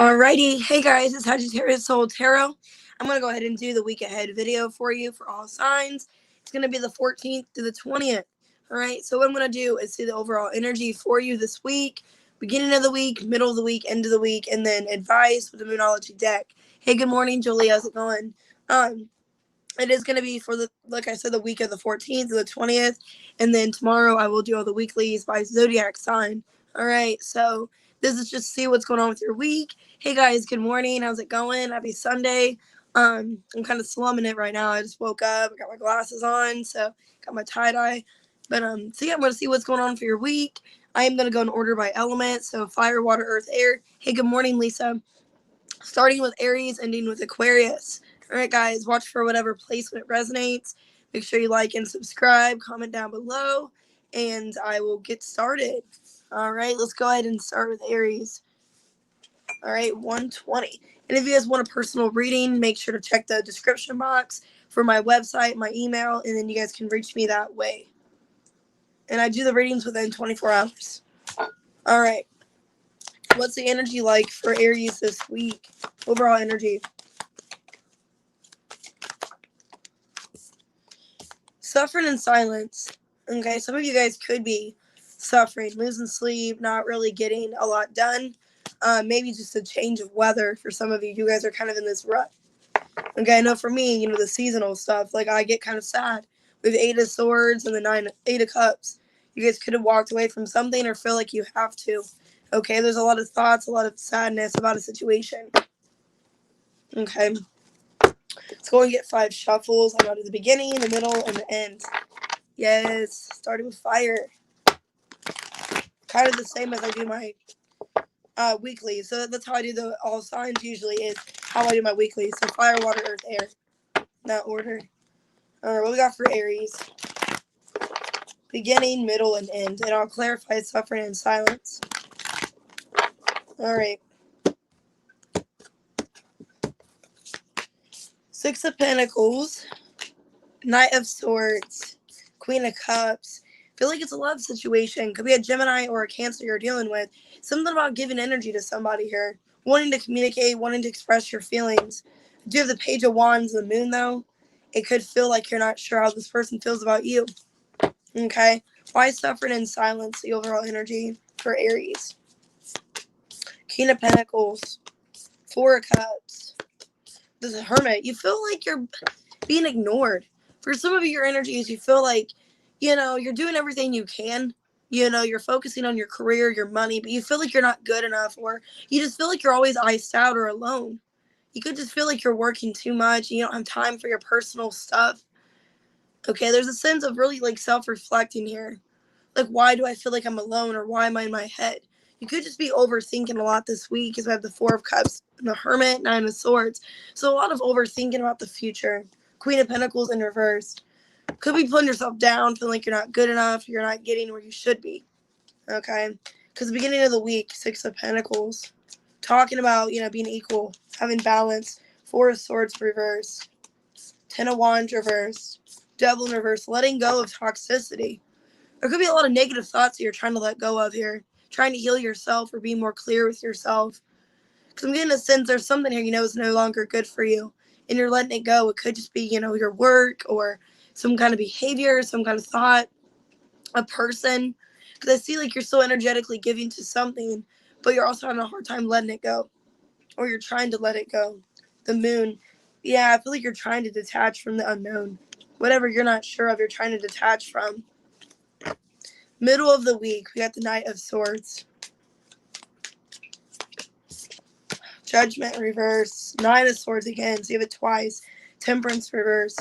Alrighty, hey guys, it's Sagittarius Soul Tarot. I'm going to go ahead and do the week ahead video for you for all signs. It's going to be the 14th to the 20th. Alright, so what I'm going to do is see the overall energy for you this week, beginning of the week, middle of the week, end of the week, and then advice with the Moonology deck. Hey, good morning, Julie. How's it going? It is going to be for like I said, the week of the 14th to the 20th, and then tomorrow I will do all the weeklies by zodiac sign. Alright, so this is just see what's going on with your week. Hey guys, good morning. How's it going? Happy Sunday. I'm kind of slumming it right now. I just woke up. I got my glasses on, so got my tie-dye. But so yeah, I'm gonna see what's going on for your week. I am gonna go in order by element. So fire, water, earth, air. Hey, good morning, Lisa. Starting with Aries, ending with Aquarius. All right, guys, watch for whatever placement resonates. Make sure you like and subscribe. Comment down below, and I will get started. All right, let's go ahead and start with Aries. All right, 120. And if you guys want a personal reading, make sure to check the description box for my website, my email, and then you guys can reach me that way. And I do the readings within 24 hours. All right. What's the energy like for Aries this week? Overall energy. Suffering in silence. Okay, some of you guys could be suffering, losing sleep, not really getting a lot done. Maybe just a change of weather for some of you. You guys are kind of in this rut. Okay, I know for me, the seasonal stuff, like I get kind of sad with Eight of Swords and the Eight of Cups. You guys could have walked away from something or feel like you have to. Okay, there's a lot of thoughts, a lot of sadness about a situation. Okay. Let's go and get 5 shuffles. I'm out at the beginning, the middle, and the end. Yes, starting with fire. Kind of the same as I do my weekly. So that's how I do the all signs usually is how I do my weekly. So fire, water, earth, air. In that order. Alright, what we got for Aries? Beginning, middle, and end. And I'll clarify suffering and silence. Alright. 6 of Pentacles. Knight of Swords. Queen of Cups. Feel like it's a love situation. Could be a Gemini or a Cancer you're dealing with. Something about giving energy to somebody here. Wanting to communicate, wanting to express your feelings. Do you have the Page of Wands and the Moon, though? It could feel like you're not sure how this person feels about you. Okay? Why suffering in silence, the overall energy for Aries? King of Pentacles. 4 of Cups. The Hermit. You feel like you're being ignored. For some of your energies, you feel like, you're doing everything you can. You're focusing on your career, your money, but you feel like you're not good enough, or you just feel like you're always iced out or alone. You could just feel like you're working too much and you don't have time for your personal stuff. Okay, there's a sense of really like self-reflecting here. Like, why do I feel like I'm alone, or why am I in my head? You could just be overthinking a lot this week because we have the 4 of Cups and the Hermit, 9 of Swords. So a lot of overthinking about the future. Queen of Pentacles in reverse. Could be putting yourself down, feeling like you're not good enough, you're not getting where you should be. Okay? Because the beginning of the week, 6 of Pentacles. Talking about, being equal, having balance. 4 of Swords reverse. 10 of Wands reverse. Devil in reverse. Letting go of toxicity. There could be a lot of negative thoughts that you're trying to let go of here. Trying to heal yourself or be more clear with yourself. Because I'm getting a sense there's something here is no longer good for you. And you're letting it go. It could just be, your work or some kind of behavior, some kind of thought, a person. Because I see like you're so energetically giving to something, but you're also having a hard time letting it go. Or you're trying to let it go. The Moon. Yeah, I feel like you're trying to detach from the unknown. Whatever you're not sure of, you're trying to detach from. Middle of the week, we got the Knight of Swords. Judgment reverse. 9 of Swords again, so you have it twice. Temperance reverse.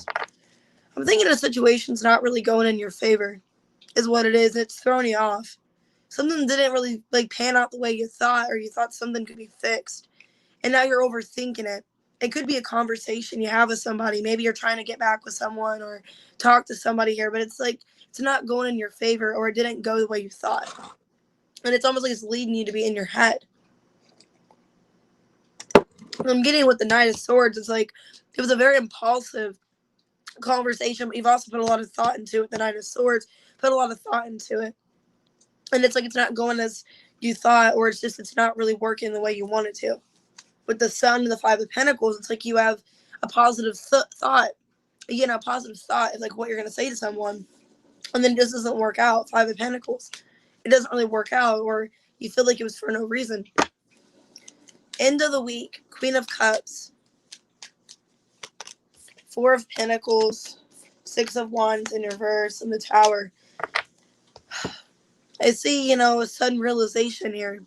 I'm thinking a situation's not really going in your favor, is what it is. It's throwing you off. Something didn't really pan out the way you thought, or you thought something could be fixed. And now you're overthinking it. It could be a conversation you have with somebody. Maybe you're trying to get back with someone or talk to somebody here, but it's like it's not going in your favor, or it didn't go the way you thought. And it's almost like it's leading you to be in your head. I'm getting with the Knight of Swords. It's like it was a very impulsive conversation, but you've also put a lot of thought into it. The Knight of Swords put a lot of thought into it. And it's like it's not going as you thought, or it's not really working the way you want it to. with the Sun and the Five of Pentacles, it's like you have a positive thought, a positive thought of like what you're going to say to someone, and then it just doesn't work out. Five of Pentacles, it doesn't really work out, or you feel like it was for no reason. End of the week, Queen of Cups, Four of Pentacles, Six of Wands in reverse, and the Tower. I see, a sudden realization here.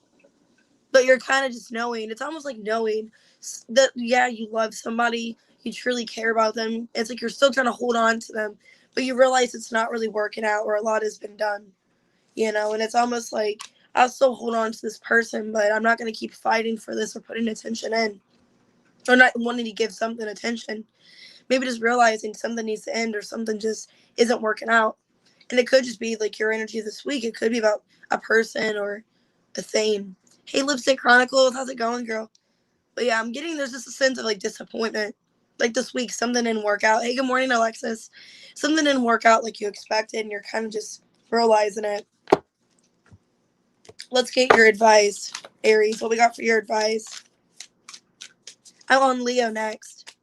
But you're kind of just knowing. It's almost like knowing that, yeah, you love somebody. You truly care about them. It's like you're still trying to hold on to them. But you realize it's not really working out, or a lot has been done. And it's almost like I'll still hold on to this person, but I'm not going to keep fighting for this or putting attention in. Or not wanting to give something attention. Maybe just realizing something needs to end, or something just isn't working out. And it could just be like your energy this week. It could be about a person or a thing. Hey, Lipstick Chronicles, how's it going, girl? But yeah, I'm getting, there's just a sense of like disappointment. Like this week, something didn't work out. Hey, good morning, Alexis. Something didn't work out like you expected, and you're kind of just realizing it. Let's get your advice, Aries. What we got for your advice? I'm on Leo next.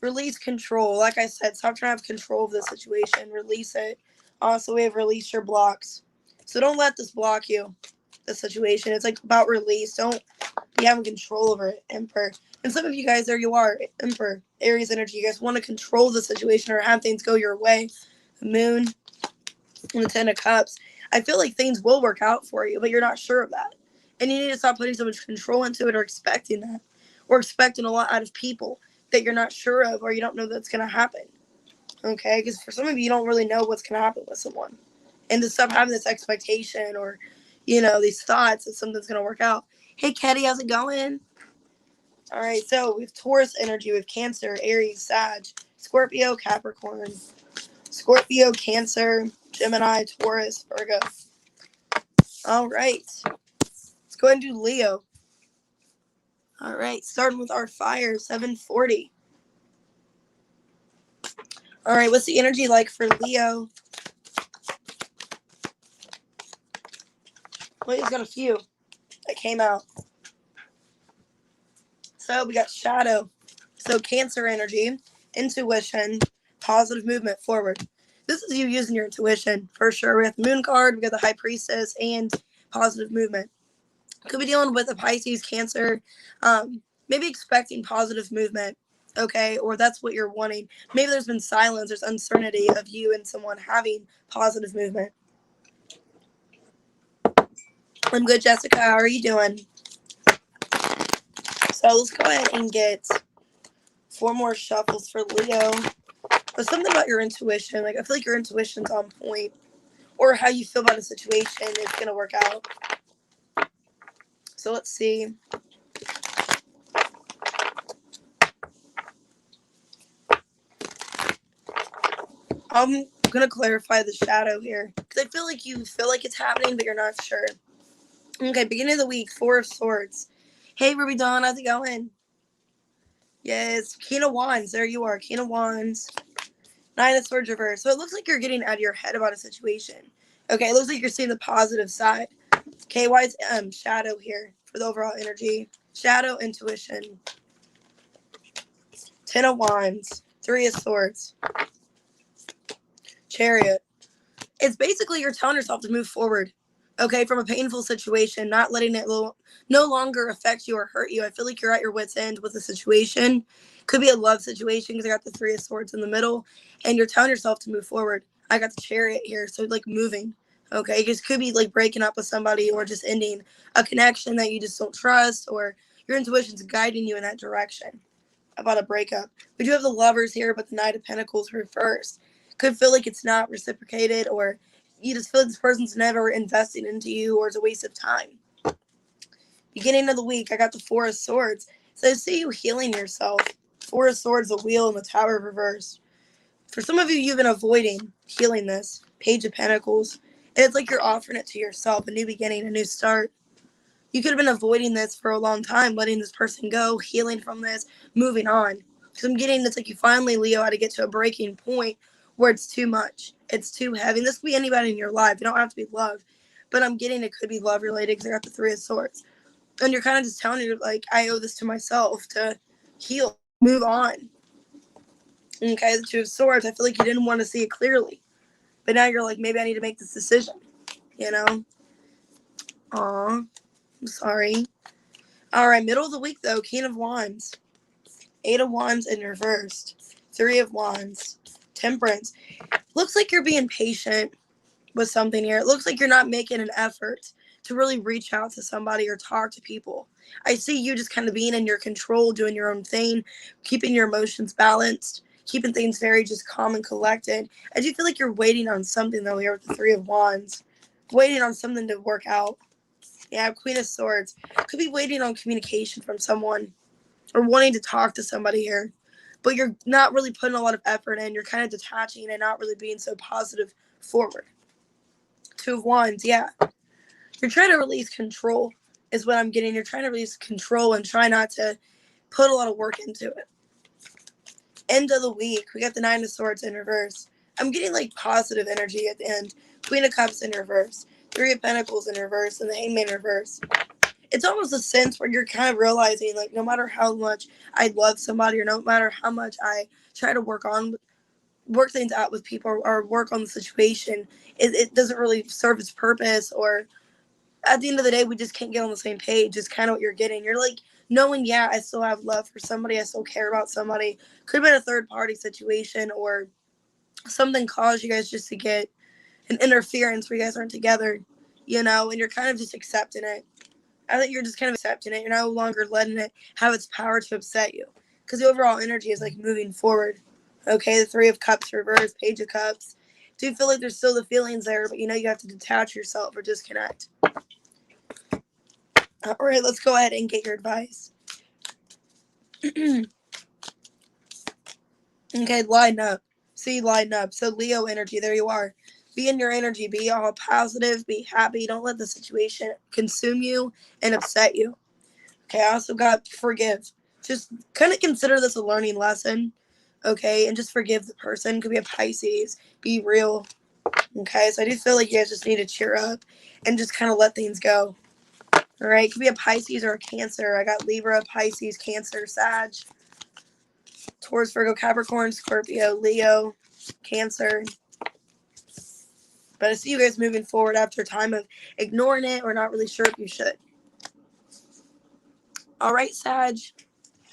Release control. Like I said, stop trying to have control of the situation. Release it. Also, we have release your blocks. So don't let this block you, the situation. It's like about release. Don't be having control over it, Emperor. And some of you guys, there you are, Emperor, Aries energy. You guys want to control the situation or have things go your way. The Moon and the Ten of Cups. I feel like things will work out for you, but you're not sure of that. And you need to stop putting so much control into it, or expecting that. Or expecting a lot out of people that you're not sure of, or you don't know that's going to happen. Okay? Because for some of you, you don't really know what's going to happen with someone. And to stop having this expectation, or, these thoughts that something's going to work out. Hey, Ketty, how's it going? All right, so we have Taurus energy with Cancer, Aries, Sag, Scorpio, Capricorn, Scorpio, Cancer, Gemini, Taurus, Virgo. All right. Let's go ahead and do Leo. All right, starting with our fire, 740. All right, what's the energy like for Leo? Well, he's got a few that came out. So we got shadow. So Cancer energy, intuition, positive movement forward. This is you using your intuition for sure. We have the Moon card, we got the High Priestess, and positive movement. Could be dealing with a Pisces, Cancer, maybe expecting positive movement, okay? Or that's what you're wanting. Maybe there's been silence, there's uncertainty of you and someone having positive movement. I'm good, Jessica. How are you doing? So let's go ahead and get 4 more shuffles for Leo. But something about your intuition. Like, I feel like your intuition's on point. Or how you feel about a situation is going to work out. So let's see. I'm going to clarify the shadow here. Because I feel like you feel like it's happening, but you're not sure. Okay, beginning of the week, 4 of Swords. Hey, Ruby Dawn, how's it going? Yes, King of Wands. There you are, King of Wands. 9 of Swords reverse. So it looks like you're getting out of your head about a situation. Okay, it looks like you're seeing the positive side. Okay, why is shadow here for the overall energy? Shadow, intuition. 10 of Wands. 3 of Swords. Chariot. It's basically you're telling yourself to move forward. Okay, from a painful situation, not letting it no longer affect you or hurt you. I feel like you're at your wit's end with the situation. Could be a love situation because I got the 3 of Swords in the middle. And you're telling yourself to move forward. I got the Chariot here, so like moving. Okay, it could be like breaking up with somebody or just ending a connection that you just don't trust, or your intuition's guiding you in that direction about a breakup. We do have the Lovers here, but the Knight of Pentacles reversed. Could feel like it's not reciprocated, or you just feel like this person's never investing into you, or it's a waste of time. Beginning of the week, I got the 4 of Swords. So I see you healing yourself. 4 of Swords, the Wheel, and the Tower reversed. For some of you, you've been avoiding healing this. Page of Pentacles. And it's like you're offering it to yourself, a new beginning, a new start. You could have been avoiding this for a long time, letting this person go, healing from this, moving on. Because I'm getting, it's like you finally, Leo, had to get to a breaking point where it's too much. It's too heavy. And this could be anybody in your life. You don't have to be love. But I'm getting it could be love related because I got the 3 of Swords. And you're kind of just telling you, like, I owe this to myself to heal, move on. Okay, the Two of Swords, I feel like you didn't want to see it clearly. But now you're like, maybe I need to make this decision, you know? Aw, I'm sorry. All right, middle of the week, though, King of Wands. 8 of Wands in reversed. 3 of Wands. Temperance. Looks like you're being patient with something here. It looks like you're not making an effort to really reach out to somebody or talk to people. I see you just kind of being in your control, doing your own thing, keeping your emotions balanced, keeping things very just calm and collected. I do feel like you're waiting on something, though, here with the 3 of Wands. Waiting on something to work out. Yeah, Queen of Swords. Could be waiting on communication from someone or wanting to talk to somebody here. But you're not really putting a lot of effort in. You're kind of detaching and not really being so positive forward. 2 of Wands, yeah. You're trying to release control is what I'm getting. You're trying to release control and try not to put a lot of work into it. End of the week, we got the 9 of Swords in reverse. I'm getting like positive energy at the end. Queen of Cups in reverse. 3 of Pentacles in reverse and the Hangman in reverse. It's almost a sense where you're kind of realizing, like, no matter how much I love somebody or no matter how much I try to work things out with people or work on the situation, it doesn't really serve its purpose, or at the end of the day, we just can't get on the same page. Is kind of what you're getting. You're like knowing, yeah, I still have love for somebody. I still care about somebody. Could have been a third party situation or something caused you guys just to get an interference where you guys aren't together, and you're kind of just accepting it. I think you're just kind of accepting it. You're no longer letting it have its power to upset you, because the overall energy is like moving forward. Okay, the 3 of Cups reverse, Page of Cups. Do you feel like there's still the feelings there, but you have to detach yourself or disconnect? All right, let's go ahead and get your advice. Okay, line up. See, line up. So Leo energy, there you are. Be in your energy. Be all positive. Be happy. Don't let the situation consume you and upset you. Okay, I also got forgive. Just kind of consider this a learning lesson. Okay, and just forgive the person. Could be a Pisces. Be real. Okay, so I do feel like you guys just need to cheer up and just kind of let things go. All right, could be a Pisces or a Cancer. I got Libra, Pisces, Cancer, Sag, Taurus, Virgo, Capricorn, Scorpio, Leo, Cancer. But I see you guys moving forward after a time of ignoring it or not really sure if you should. All right, Sag,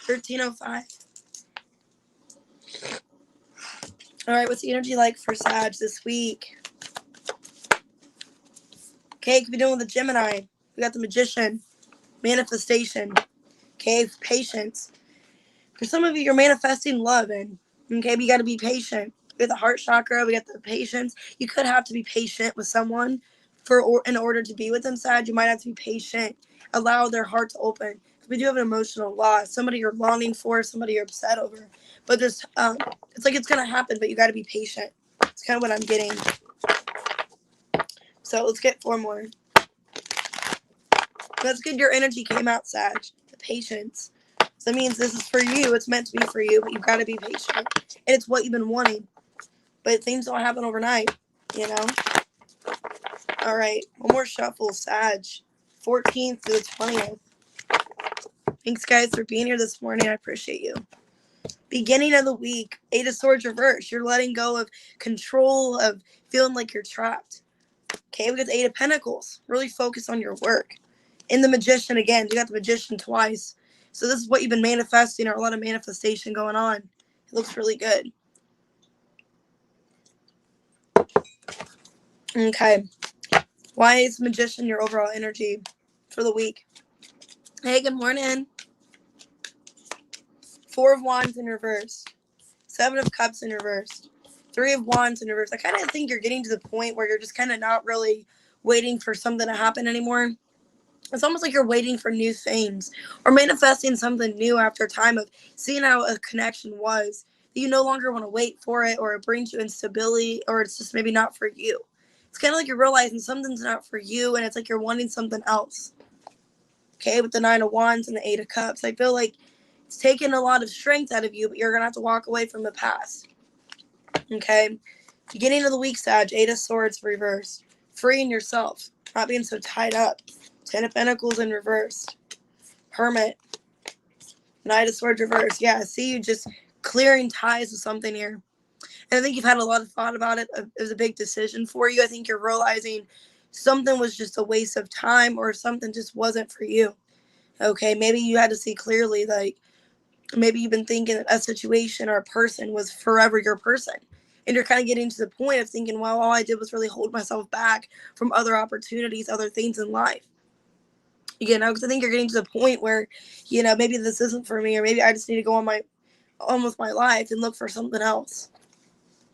1305. All right, what's the energy like for Sag this week? Okay, could be dealing with a Gemini. We got the Magician, manifestation. Okay, patience. For some of you, you're manifesting love, and okay, but you got to be patient. We got the heart chakra. We got the patience. You could have to be patient with someone in order to be with them. Sag, you might have to be patient. Allow their heart to open. We do have an emotional loss. Somebody you're longing for. Somebody you're upset over. But there's, it's like it's gonna happen. But you got to be patient. It's kind of what I'm getting. So let's get 4 more. That's good. Your energy came out, Sag. The patience. So that means this is for you. It's meant to be for you, but you've got to be patient. And it's what you've been wanting. But things don't happen overnight, All right. One more shuffle, Sag. 14th to the 20th. Thanks, guys, for being here this morning. I appreciate you. Beginning of the week. 8 of Swords reverse. You're letting go of control, of feeling like you're trapped. Okay, we got the 8 of Pentacles. Really focus on your work. And the Magician again. You got the Magician twice. So this is what you've been manifesting, or a lot of manifestation going on. It looks really good. Okay. Why is Magician your overall energy for the week? Hey, good morning. 4 of Wands in reverse. 7 of Cups in reverse. 3 of Wands in reverse. I kind of think you're getting to the point where you're just kind of not really waiting for something to happen anymore. It's almost like you're waiting for new things or manifesting something new after a time of seeing how a connection was. You no longer want to wait for it, or it brings you instability, or it's just maybe not for you. It's kind of like you're realizing something's not for you, and it's like you're wanting something else. Okay, with the 9 of Wands and the 8 of Cups, I feel like it's taking a lot of strength out of you, but you're going to have to walk away from the past. Okay, beginning of the week, Sag, 8 of Swords reversed. Freeing yourself, not being so tied up. 10 of Pentacles in reverse. Hermit. Knight of Swords reverse. Yeah, I see you just clearing ties with something here. And I think you've had a lot of thought about it. It was a big decision for you. I think you're realizing something was just a waste of time or something just wasn't for you. Okay, maybe you had to see clearly, like, maybe you've been thinking that a situation or a person was forever your person. And you're kind of getting to the point of thinking, well, all I did was really hold myself back from other opportunities, other things in life. You know, because I think you're getting to the point where, you know, maybe this isn't for me, or maybe I just need to go on with my life and look for something else.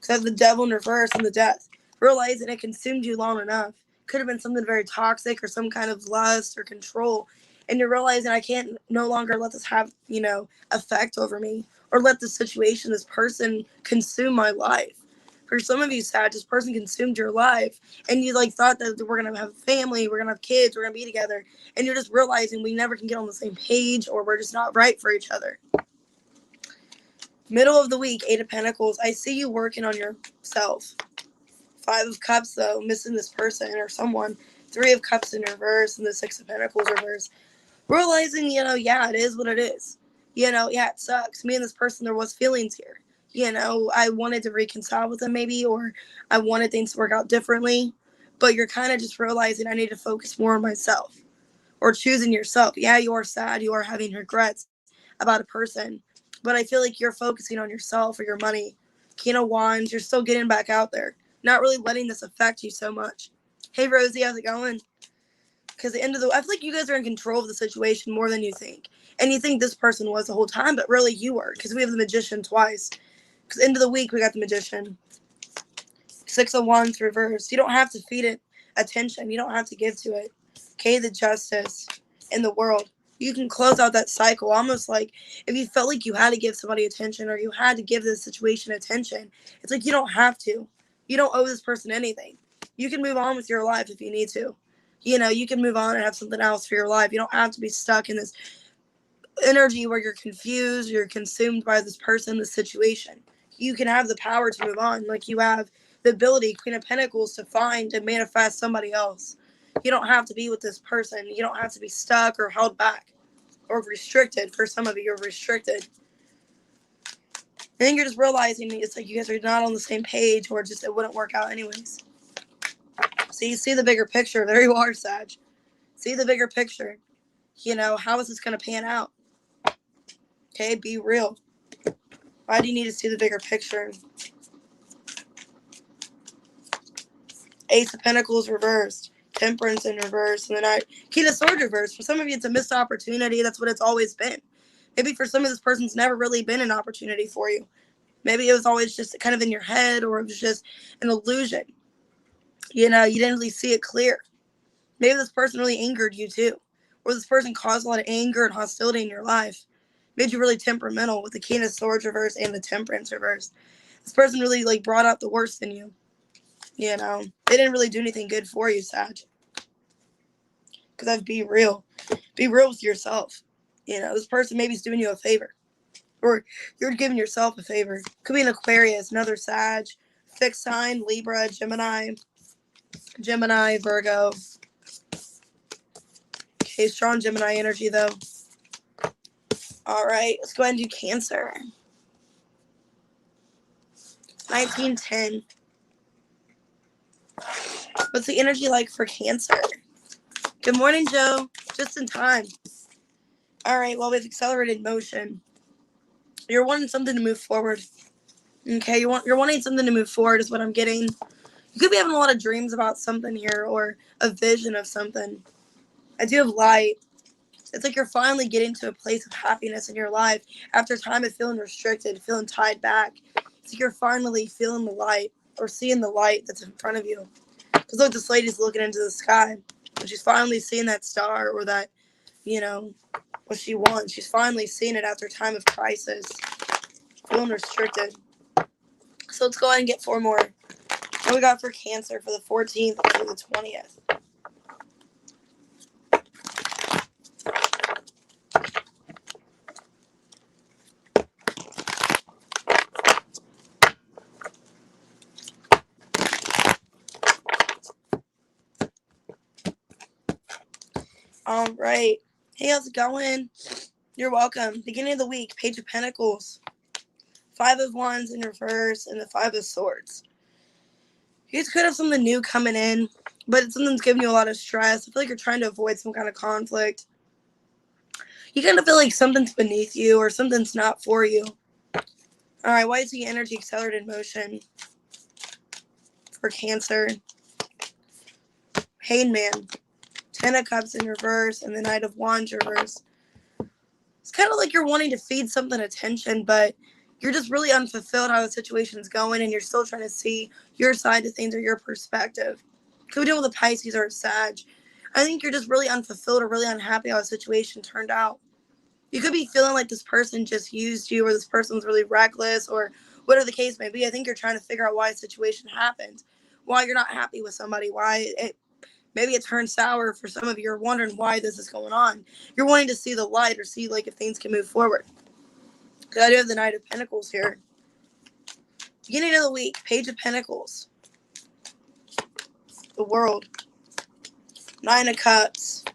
Because the devil in reverse and the death. Realizing it consumed you long enough. Could have been something very toxic or some kind of lust or control. And you're realizing I can't no longer let this have, you know, effect over me. Or let this situation, this person consume my life. For some of you, Sag, this person consumed your life. And you like thought that we're going to have a family, we're going to have kids, we're going to be together. And you're just realizing we never can get on the same page, or we're just not right for each other. Middle of the week, 8 of Pentacles. I see you working on yourself. 5 of Cups, though, missing this person or someone. 3 of Cups in reverse and the 6 of Pentacles reverse. Realizing, you know, yeah, it is what it is. You know, yeah, it sucks. Me and this person, there was feelings here. You know, I wanted to reconcile with them maybe, or I wanted things to work out differently. But you're kind of just realizing I need to focus more on myself. Or choosing yourself. Yeah, you are sad. You are having regrets about a person. But I feel like you're focusing on yourself or your money. King of Wands, you're still getting back out there. Not really letting this affect you so much. Hey, Rosie, how's it going? Because I feel like you guys are in control of the situation more than you think. And you think this person was the whole time, but really you were. Because we have the Magician twice. Because end of the week, we got the Magician. 6 of Wands reversed. You don't have to feed it attention. You don't have to give to it. Okay, the Justice in the world. You can close out that cycle. Almost like if you felt like you had to give somebody attention or you had to give this situation attention, it's like you don't have to. You don't owe this person anything. You can move on with your life if you need to. You know, you can move on and have something else for your life. You don't have to be stuck in this energy where you're confused, you're consumed by this person, this situation. You can have the power to move on. Like you have the ability, Queen of Pentacles, to find and manifest somebody else. You don't have to be with this person. You don't have to be stuck or held back or restricted. For some of you, you're restricted. I think you're just realizing it's like you guys are not on the same page, or just it wouldn't work out anyways. So you see the bigger picture. There you are, Sag. See the bigger picture. You know, how is this going to pan out? Okay, be real. Why do you need to see the bigger picture? Ace of Pentacles reversed. Temperance in reverse. And then King of Swords reversed. For some of you, it's a missed opportunity. That's what it's always been. Maybe for some of this person's never really been an opportunity for you. Maybe it was always just kind of in your head, or it was just an illusion. You know, you didn't really see it clear. Maybe this person really angered you too. Or this person caused a lot of anger and hostility in your life. Made you really temperamental with the King of Swords reverse and the Temperance reverse. This person really like brought out the worst in you. You know, they didn't really do anything good for you, Sag. Because I'd be real. Be real with yourself. You know, this person maybe is doing you a favor. Or you're giving yourself a favor. Could be an Aquarius, another Sag, fixed sign, Libra, Gemini, Virgo. Okay, strong Gemini energy though. All right, let's go ahead and do Cancer. 1910. What's the energy like for Cancer? Good morning, Joe. Just in time. All right, well, with accelerated motion, you're wanting something to move forward. Okay, you're wanting something to move forward is what I'm getting. You could be having a lot of dreams about something here, or a vision of something. I do have light. It's like you're finally getting to a place of happiness in your life after time of feeling restricted, feeling tied back. It's like you're finally feeling the light, or seeing the light that's in front of you. Because look, this lady's looking into the sky, and she's finally seeing that star, or that, you know, what she wants. She's finally seeing it after time of crisis, feeling restricted. So let's go ahead and get 4 more. What we got for Cancer for the 14th through the 20th? All right. Hey, how's it going? You're welcome. Beginning of the week, Page of Pentacles, Five of Wands in reverse, and the Five of Swords. You guys could have something new coming in, but something's giving you a lot of stress. I feel like you're trying to avoid some kind of conflict. You kind of feel like something's beneath you or something's not for you. All right, why is the energy accelerated motion for Cancer? Hangman, Ten of Cups in reverse, and the Knight of Wands reverse. It's kind of like you're wanting to feed something attention, but you're just really unfulfilled how the situation's going, and you're still trying to see your side of things or your perspective. Could be dealing with a Pisces or a Sag. I think you're just really unfulfilled or really unhappy how the situation turned out. You could be feeling like this person just used you, or this person's really reckless, or whatever the case may be. I think you're trying to figure out why a situation happened, why you're not happy with somebody, maybe it turned sour for some of you. You're wondering why this is going on. You're wanting to see the light or see like if things can move forward. I do have the Knight of Pentacles here. Beginning of the week, Page of Pentacles, the World, Nine of Cups,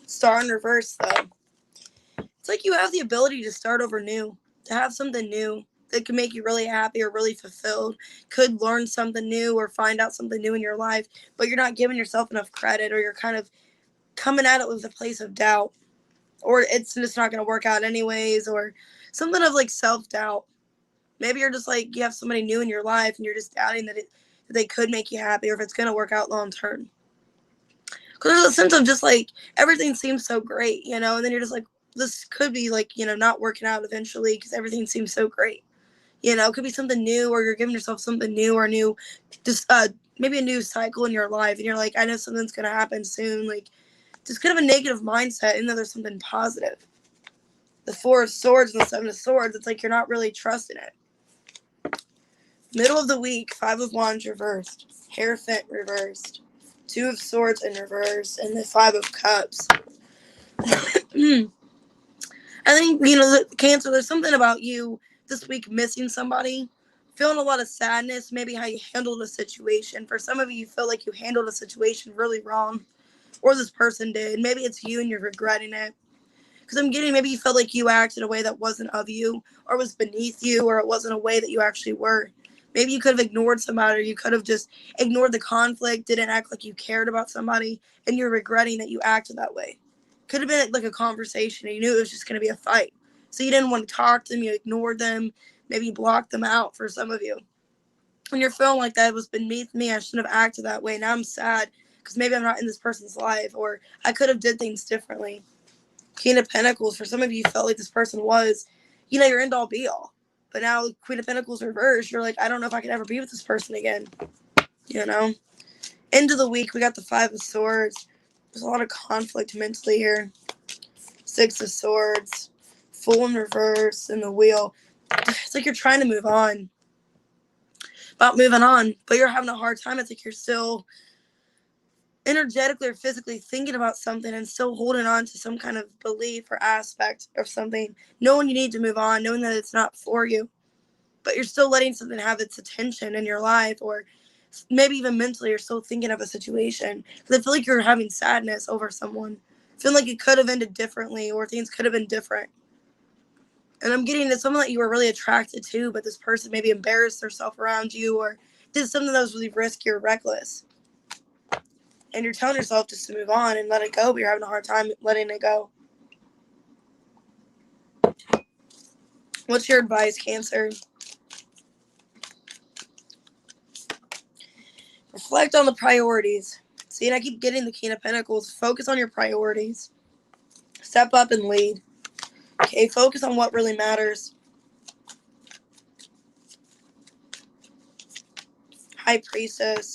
Star in reverse though. It's like you have the ability to start over new, to have something new that can make you really happy or really fulfilled, could learn something new or find out something new in your life, but you're not giving yourself enough credit, or you're kind of coming at it with a place of doubt, or it's just not going to work out anyways, or something of like self-doubt. Maybe you're just like, you have somebody new in your life and you're just doubting that they could make you happy, or if it's going to work out long term. Because there's a sense of just like everything seems so great, and then you're just like, this could be like, not working out eventually because everything seems so great. It could be something new, or you're giving yourself something new or new, just maybe a new cycle in your life, and you're like, I know something's going to happen soon. Like, just kind of a negative mindset, even though there's something positive. The Four of Swords and the Seven of Swords, it's like you're not really trusting it. Middle of the week, Five of Wands reversed, Hierophant reversed, Two of Swords in reverse, and the Five of Cups. I think, Cancer, there's something about you this week missing somebody, feeling a lot of sadness, maybe how you handled a situation. For some of you, you feel like you handled a situation really wrong, or this person did. Maybe it's you and you're regretting it. Because I'm getting, maybe you felt like you acted in a way that wasn't of you, or was beneath you, or it wasn't a way that you actually were. Maybe you could have ignored somebody, or you could have just ignored the conflict, didn't act like you cared about somebody, and you're regretting that you acted that way. Could have been like a conversation, and you knew it was just going to be a fight. So you didn't want to talk to them, you ignored them, maybe you blocked them out for some of you. When you're feeling like that, it was beneath me, I shouldn't have acted that way. Now I'm sad because maybe I'm not in this person's life, or I could have did things differently. King of Pentacles, for some of you, felt like this person was, your end all be all. But now Queen of Pentacles reversed, you're like, I don't know if I could ever be with this person again. End of the week, we got the Five of Swords. There's a lot of conflict mentally here. Six of Swords, Fool in reverse, and the Wheel. It's like you're trying to move on. About moving on, but you're having a hard time. It's like you're still energetically or physically thinking about something and still holding on to some kind of belief or aspect of something, knowing you need to move on, knowing that it's not for you, but you're still letting something have its attention in your life, or maybe even mentally you're still thinking of a situation, because I feel like you're having sadness over someone, feeling like it could have ended differently, or things could have been different. And I'm getting to someone that you were really attracted to, but this person maybe embarrassed herself around you, or did something that was really risky or reckless. And you're telling yourself just to move on and let it go, but you're having a hard time letting it go. What's your advice, Cancer? Reflect on the priorities. See, and I keep getting the King of Pentacles. Focus on your priorities. Step up and lead. Okay, focus on what really matters. High Priestess.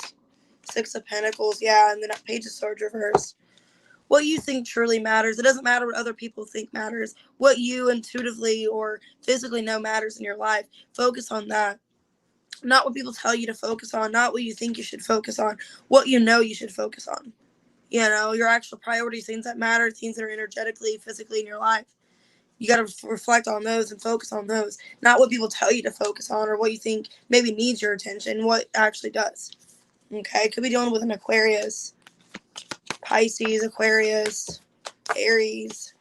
Six of Pentacles, yeah, and then Page of Swords reversed. What you think truly matters. It doesn't matter what other people think matters. What you intuitively or physically know matters in your life. Focus on that. Not what people tell you to focus on. Not what you think you should focus on. What you know you should focus on. Your actual priorities, things that matter, things that are energetically, physically in your life. You got to reflect on those and focus on those. Not what people tell you to focus on, or what you think maybe needs your attention. What actually does. Okay, could be dealing with an Aquarius, Pisces, Aquarius, Aries.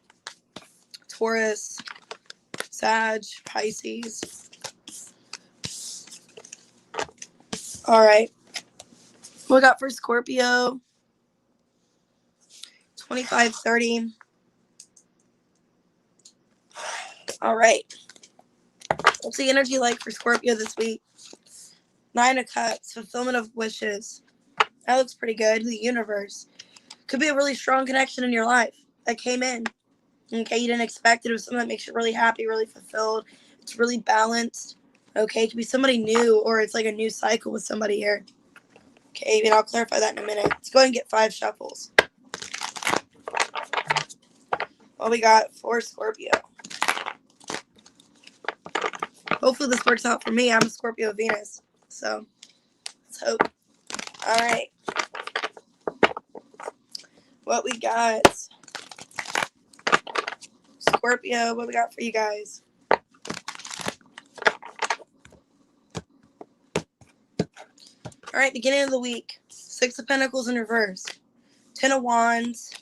Taurus, Sag, Pisces. All right. What we got for Scorpio? 25-30. All right. What's the energy like for Scorpio this week? 9 of Cups, fulfillment of wishes. That looks pretty good. The universe. Could be a really strong connection in your life that came in. Okay, you didn't expect it. It was something that makes you really happy, really fulfilled. It's really balanced. Okay, it could be somebody new, or it's like a new cycle with somebody here. Okay, and I'll clarify that in a minute. Let's go ahead and get 5 shuffles. What we got for Scorpio? Hopefully this works out for me. I'm a Scorpio Venus. So, let's hope. All right. What we got? Scorpio, what we got for you guys? All right, beginning of the week. 6 of Pentacles in reverse. 10 of Wands.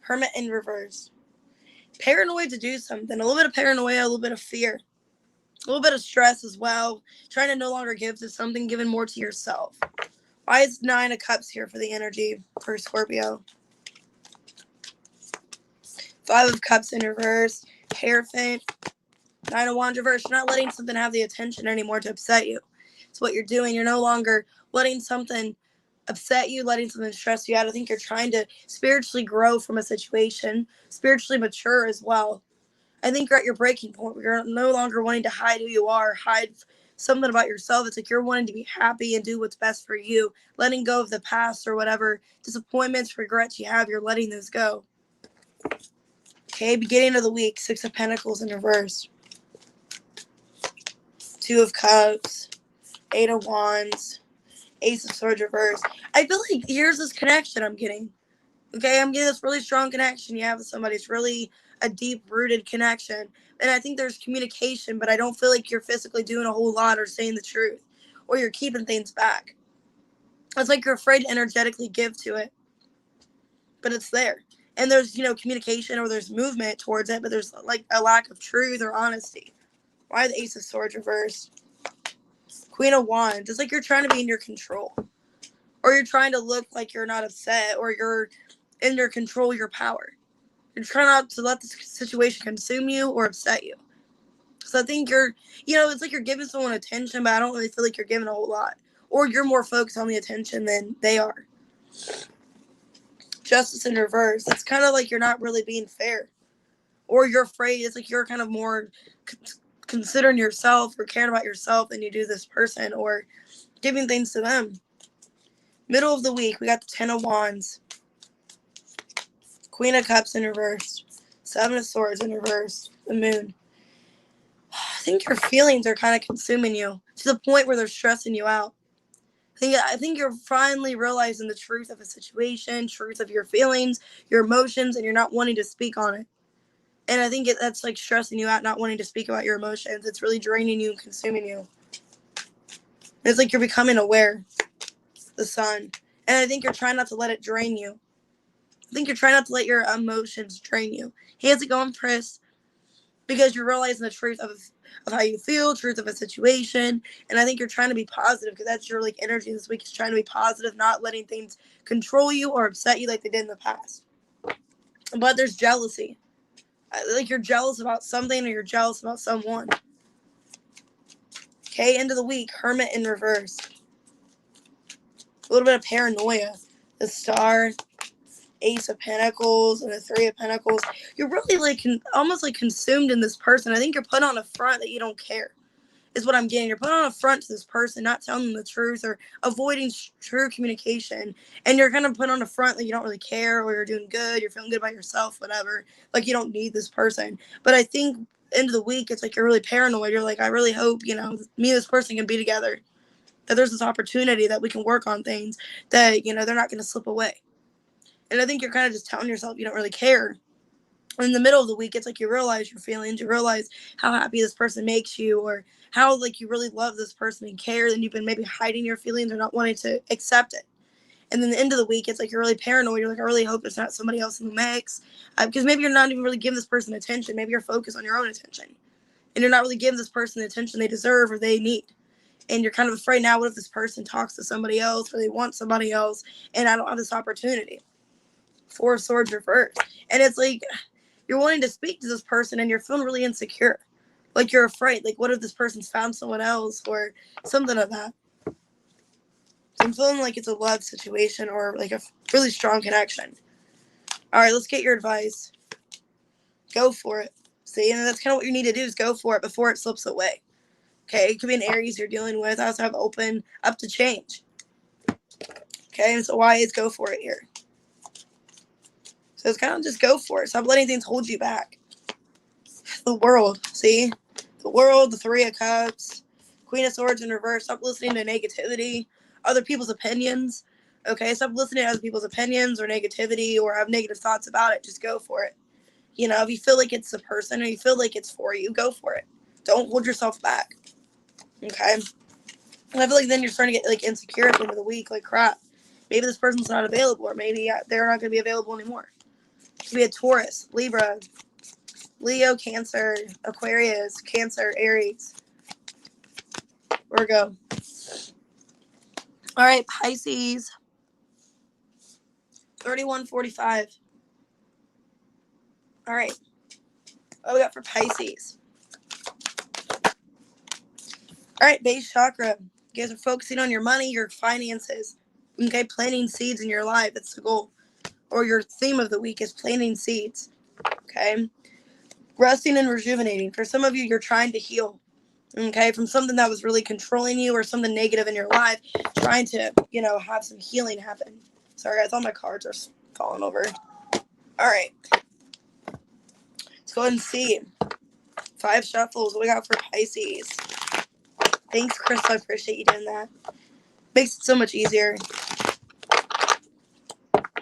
Hermit in reverse. Paranoid to do something. A little bit of paranoia, a little bit of fear. A little bit of stress as well. Trying to no longer give to something, giving more to yourself. Why is 9 of Cups here for the energy for Scorpio? 5 of Cups in reverse. Hierophant. 9 of Wands reverse. You're not letting something have the attention anymore to upset you. It's what you're doing. You're no longer letting something upset you, letting something stress you out. I think you're trying to spiritually grow from a situation, spiritually mature as well. I think you're at your breaking point where you're no longer wanting to hide who you are, hide something about yourself. It's like you're wanting to be happy and do what's best for you, letting go of the past or whatever disappointments, regrets you have, you're letting those go. Okay, beginning of the week, 6 of Pentacles in reverse. 2 of Cups, 8 of Wands, Ace of Swords reverse. I feel like here's this connection I'm getting. Okay, I'm getting this really strong connection you have with somebody. It's really a deep-rooted connection. And I think there's communication, but I don't feel like you're physically doing a whole lot or saying the truth. Or you're keeping things back. It's like you're afraid to energetically give to it. But it's there. And there's, communication or there's movement towards it, but there's like a lack of truth or honesty. Why the Ace of Swords reverse? Queen of Wands. It's like you're trying to be in your control. Or you're trying to look like you're not upset, or you're in your control, your power. You're trying not to let the situation consume you or upset you. So I think you're, it's like you're giving someone attention, but I don't really feel like you're giving a whole lot. Or you're more focused on the attention than they are. Justice in reverse. It's kind of like you're not really being fair. Or you're afraid. It's like you're kind of more considering yourself or caring about yourself than you do this person, or giving things to them. Middle of the week, we got the 10 of Wands. Queen of Cups in reverse. 7 of Swords in reverse. The Moon. I think your feelings are kind of consuming you to the point where they're stressing you out. I think you're finally realizing the truth of a situation, truth of your feelings, your emotions, and you're not wanting to speak on it. And I think that's like stressing you out, not wanting to speak about your emotions. It's really draining you and consuming you. It's like you're becoming aware. The Sun. And I think you're trying not to let it drain you. I think you're trying not to let your emotions drain you. Hands it going, Chris. Because you're realizing the truth of how you feel, truth of a situation. And I think you're trying to be positive, because that's your like energy this week, is trying to be positive, not letting things control you or upset you like they did in the past. But there's jealousy. Like you're jealous about something, or you're jealous about someone. Okay, end of the week, Hermit in reverse. A little bit of paranoia. The Star, Ace of Pentacles, and the 3 of Pentacles. You're really like almost like consumed in this person. I think you're put on a front that you don't care, is what I'm getting. You're put on a front to this person, not telling them the truth or avoiding true communication. And you're kind of put on a front that you don't really care, or you're doing good, you're feeling good about yourself, whatever. Like you don't need this person. But I think end of the week, it's like you're really paranoid. You're like, I really hope, me and this person can be together. That there's this opportunity that we can work on things, that, they're not going to slip away. And I think you're kind of just telling yourself you don't really care. In the middle of the week, it's like you realize your feelings, you realize how happy this person makes you, or how like you really love this person and care, and you've been maybe hiding your feelings or not wanting to accept it. And then the end of the week, it's like you're really paranoid. You're like, I really hope it's not somebody else in the mix. Because maybe you're not even really giving this person attention. Maybe you're focused on your own attention. And you're not really giving this person the attention they deserve or they need. And you're kind of afraid now, what if this person talks to somebody else or they want somebody else and I don't have this opportunity? Four of Swords reversed. And it's like you're wanting to speak to this person and you're feeling really insecure. Like you're afraid. Like, what if this person's found someone else or something of that? So I'm feeling like it's a love situation or like a really strong connection. All right, let's get your advice. Go for it. See, and that's kind of what you need to do is go for it before it slips away. Okay, it could be an Aries you're dealing with. I also have open up to change. Okay, and so why is go for it here? So it's kind of just go for it. Stop letting things hold you back. The World, see? The World, the Three of Cups, Queen of Swords in reverse. Stop listening to negativity, other people's opinions. Okay, stop listening to other people's opinions or negativity or have negative thoughts about it. Just go for it. You know, if you feel like it's the person or you feel like it's for you, go for it. Don't hold yourself back. Okay? And I feel like then you're starting to get like insecure at the end of the week. Like, crap, maybe this person's not available or maybe they're not going to be available anymore. It could be a Taurus, Libra, Leo, Cancer, Aquarius, Cancer, Aries, Virgo. All right, Pisces, 3145. All right, what we got for Pisces? All right, base chakra. You guys are focusing on your money, your finances. Okay, planting seeds in your life. That's the goal. Or your theme of the week is planting seeds. Okay, resting and rejuvenating. For some of you, you're trying to heal. Okay, from something that was really controlling you or something negative in your life, trying to, have some healing happen. Sorry, I thought my cards are falling over. All right. Let's go ahead and see. 5 shuffles. What we got for Pisces? Thanks, Chris. I appreciate you doing that. Makes it so much easier.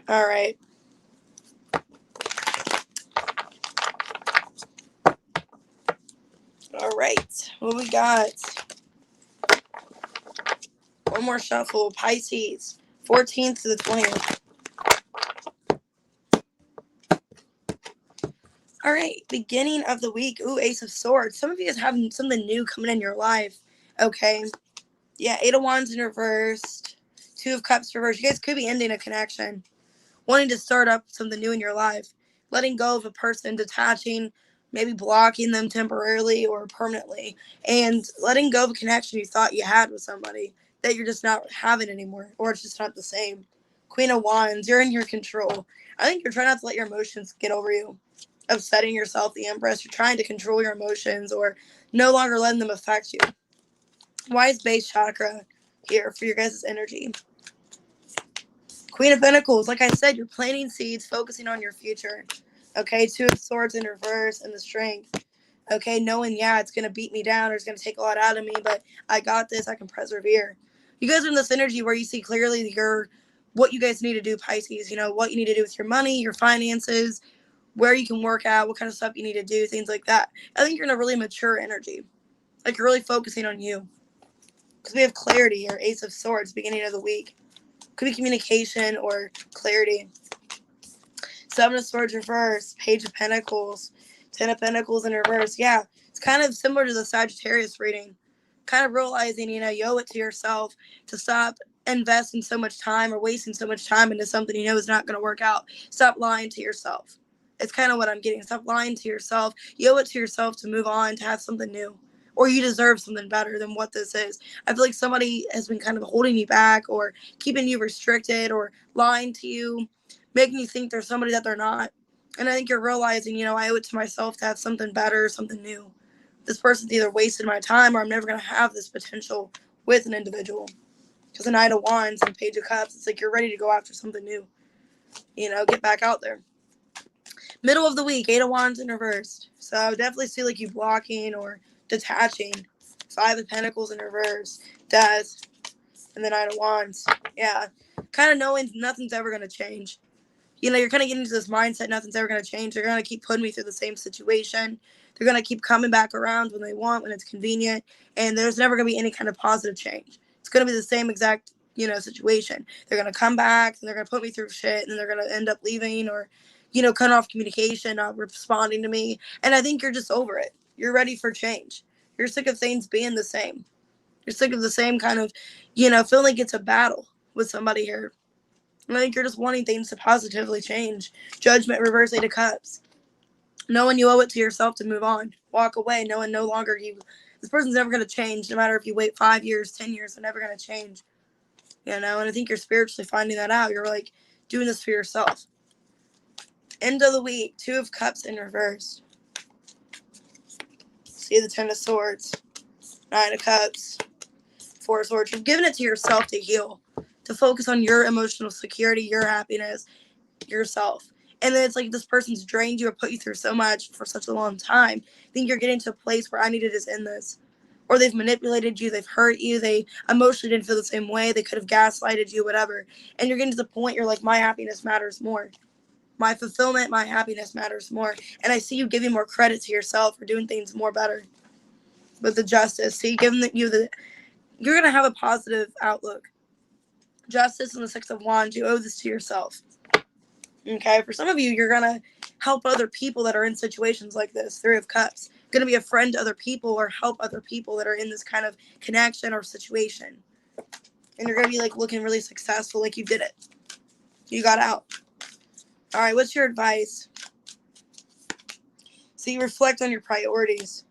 All right. All right. What we got? One more shuffle. Pisces. 14th to the 20th. All right. Beginning of the week. Ooh, Ace of Swords. Some of you guys have something new coming in your life. Okay. Yeah, 8 of Wands in reversed. 2 of Cups reversed. You guys could be ending a connection. Wanting to start up something new in your life. Letting go of a person, detaching, maybe blocking them temporarily or permanently. And letting go of a connection you thought you had with somebody that you're just not having anymore. Or it's just not the same. Queen of Wands, you're in your control. I think you're trying not to let your emotions get over you. Upsetting yourself, the Empress. You're trying to control your emotions or no longer letting them affect you. Why is base chakra here for your guys' energy? Queen of Pentacles. Like I said, you're planting seeds, focusing on your future. Okay, 2 of Swords in reverse and the Strength. Okay, knowing, it's going to beat me down or it's going to take a lot out of me, but I got this. I can persevere. You guys are in this energy where you see clearly what you guys need to do, Pisces. You know, what you need to do with your money, your finances, where you can work out, what kind of stuff you need to do, things like that. I think you're in a really mature energy. Like you're really focusing on you. Because we have clarity or Ace of Swords beginning of the week. Could be communication or clarity. 7 of Swords reverse. Page of Pentacles. 10 of Pentacles in reverse. Yeah, it's kind of similar to the Sagittarius reading. Kind of realizing, you owe it to yourself to stop investing so much time or wasting so much time into something you know is not going to work out. Stop lying to yourself. It's kind of what I'm getting. Stop lying to yourself. You owe it to yourself to move on, to have something new. Or you deserve something better than what this is. I feel like somebody has been kind of holding you back or keeping you restricted or lying to you, making you think there's somebody that they're not. And I think you're realizing, I owe it to myself to have something better, something new. This person's either wasted my time or I'm never going to have this potential with an individual. Because the Knight of Wands and Page of Cups, it's like you're ready to go after something new. Get back out there. Middle of the week, 8 of Wands in reverse. So I would definitely see like you blocking or detaching. 5 of Pentacles in reverse. Death. And the Knight of Wands. Yeah. Kind of knowing nothing's ever going to change. You're kind of getting into this mindset, nothing's ever going to change. They're going to keep putting me through the same situation. They're going to keep coming back around when they want, when it's convenient. And there's never going to be any kind of positive change. It's going to be the same exact situation. They're going to come back and they're going to put me through shit, and then they're going to end up leaving or, cut off communication, not responding to me. And I think you're just over it. You're ready for change. You're sick of things being the same. You're sick of the same kind of, feeling like it's a battle with somebody here. And I think you're just wanting things to positively change. Judgment, reverse, Eight of Cups. Knowing you owe it to yourself to move on. Walk away, knowing no longer this person's never going to change. No matter if you wait 5 years, 10 years, they're never going to change. And I think you're spiritually finding that out. You're like doing this for yourself. End of the week, Two of Cups in reverse. See the Ten of Swords, Nine of Cups, Four of Swords. You've given it to yourself to heal, to focus on your emotional security, your happiness, yourself. And then it's like this person's drained you or put you through so much for such a long time. I think you're getting to a place where I need to just end this. Or they've manipulated you, they've hurt you, they emotionally didn't feel the same way, they could have gaslighted you, whatever. And you're getting to the point you're like, my happiness matters more. My fulfillment, my happiness matters more. And I see you giving more credit to yourself for doing things more better. With the Justice, see, you're going to have a positive outlook. Justice and the Six of Wands, you owe this to yourself. Okay, for some of you, you're going to help other people that are in situations like this. Three of Cups. Going to be a friend to other people or help other people that are in this kind of connection or situation. And you're going to be like looking really successful, like you did it. You got out. All right, what's your advice? So you reflect on your priorities.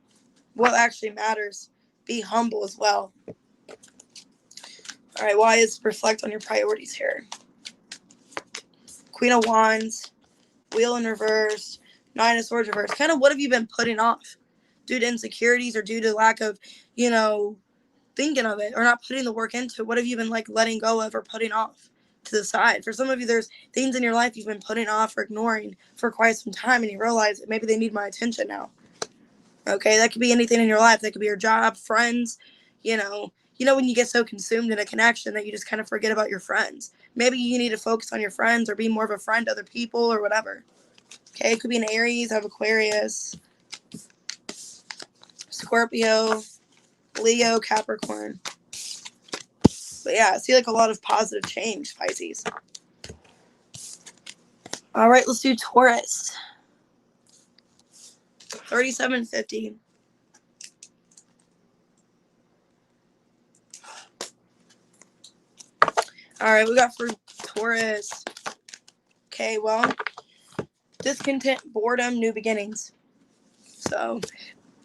What actually matters. Be humble as well. All right, why is reflect on your priorities here? Queen of Wands, Wheel in reverse, Nine of Swords reverse. Kind of what have you been putting off? Due to insecurities or due to lack of, thinking of it or not putting the work into it? What have you been like letting go of or putting off to the side? For some of you, there's things in your life you've been putting off or ignoring for quite some time, and you realize that maybe they need my attention now. Okay, that could be anything in your life. That could be your job, friends, when you get so consumed in a connection that you just kind of forget about your friends. Maybe you need to focus on your friends or be more of a friend to other people or whatever. Okay, it could be an Aries, have Aquarius, Scorpio, Leo, Capricorn. But yeah, I see like a lot of positive change, Pisces. All right, let's do Taurus. 3750. All right, we got for Taurus. Okay, well, discontent, boredom, new beginnings. So,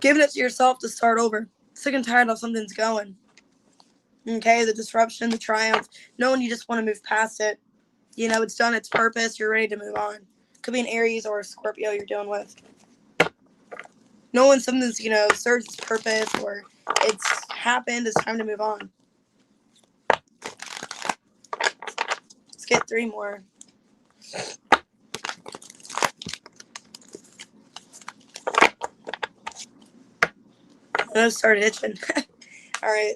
giving it to yourself to start over. Sick and tired of something's going. Okay, the disruption, the triumph, knowing you just want to move past it. It's done its purpose. You're ready to move on. Could be an Aries or a Scorpio you're dealing with. Knowing something's, serves its purpose or it's happened, it's time to move on. Let's get 3 more. I know it started itching. All right.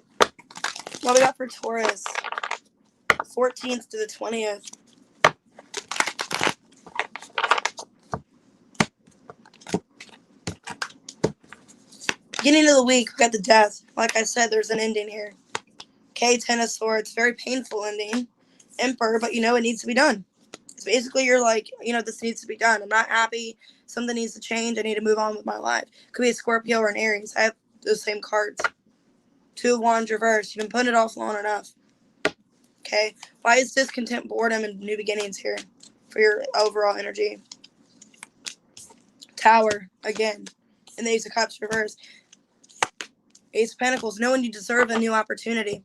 What we got for Taurus? 14th to the 20th. Beginning of the week, we got the Death. Like I said, there's an ending here. Okay, Ten of Swords. Very painful ending. Emperor, but it needs to be done. It's basically you're like, this needs to be done. I'm not happy. Something needs to change. I need to move on with my life. Could be a Scorpio or an Aries. I have those same cards. Two of Wands reversed. You've been putting it off long enough. Okay. Why is discontent, boredom, and new beginnings here for your overall energy? Tower again. And the Ace of Cups reversed. Ace of Pentacles. Knowing you deserve a new opportunity.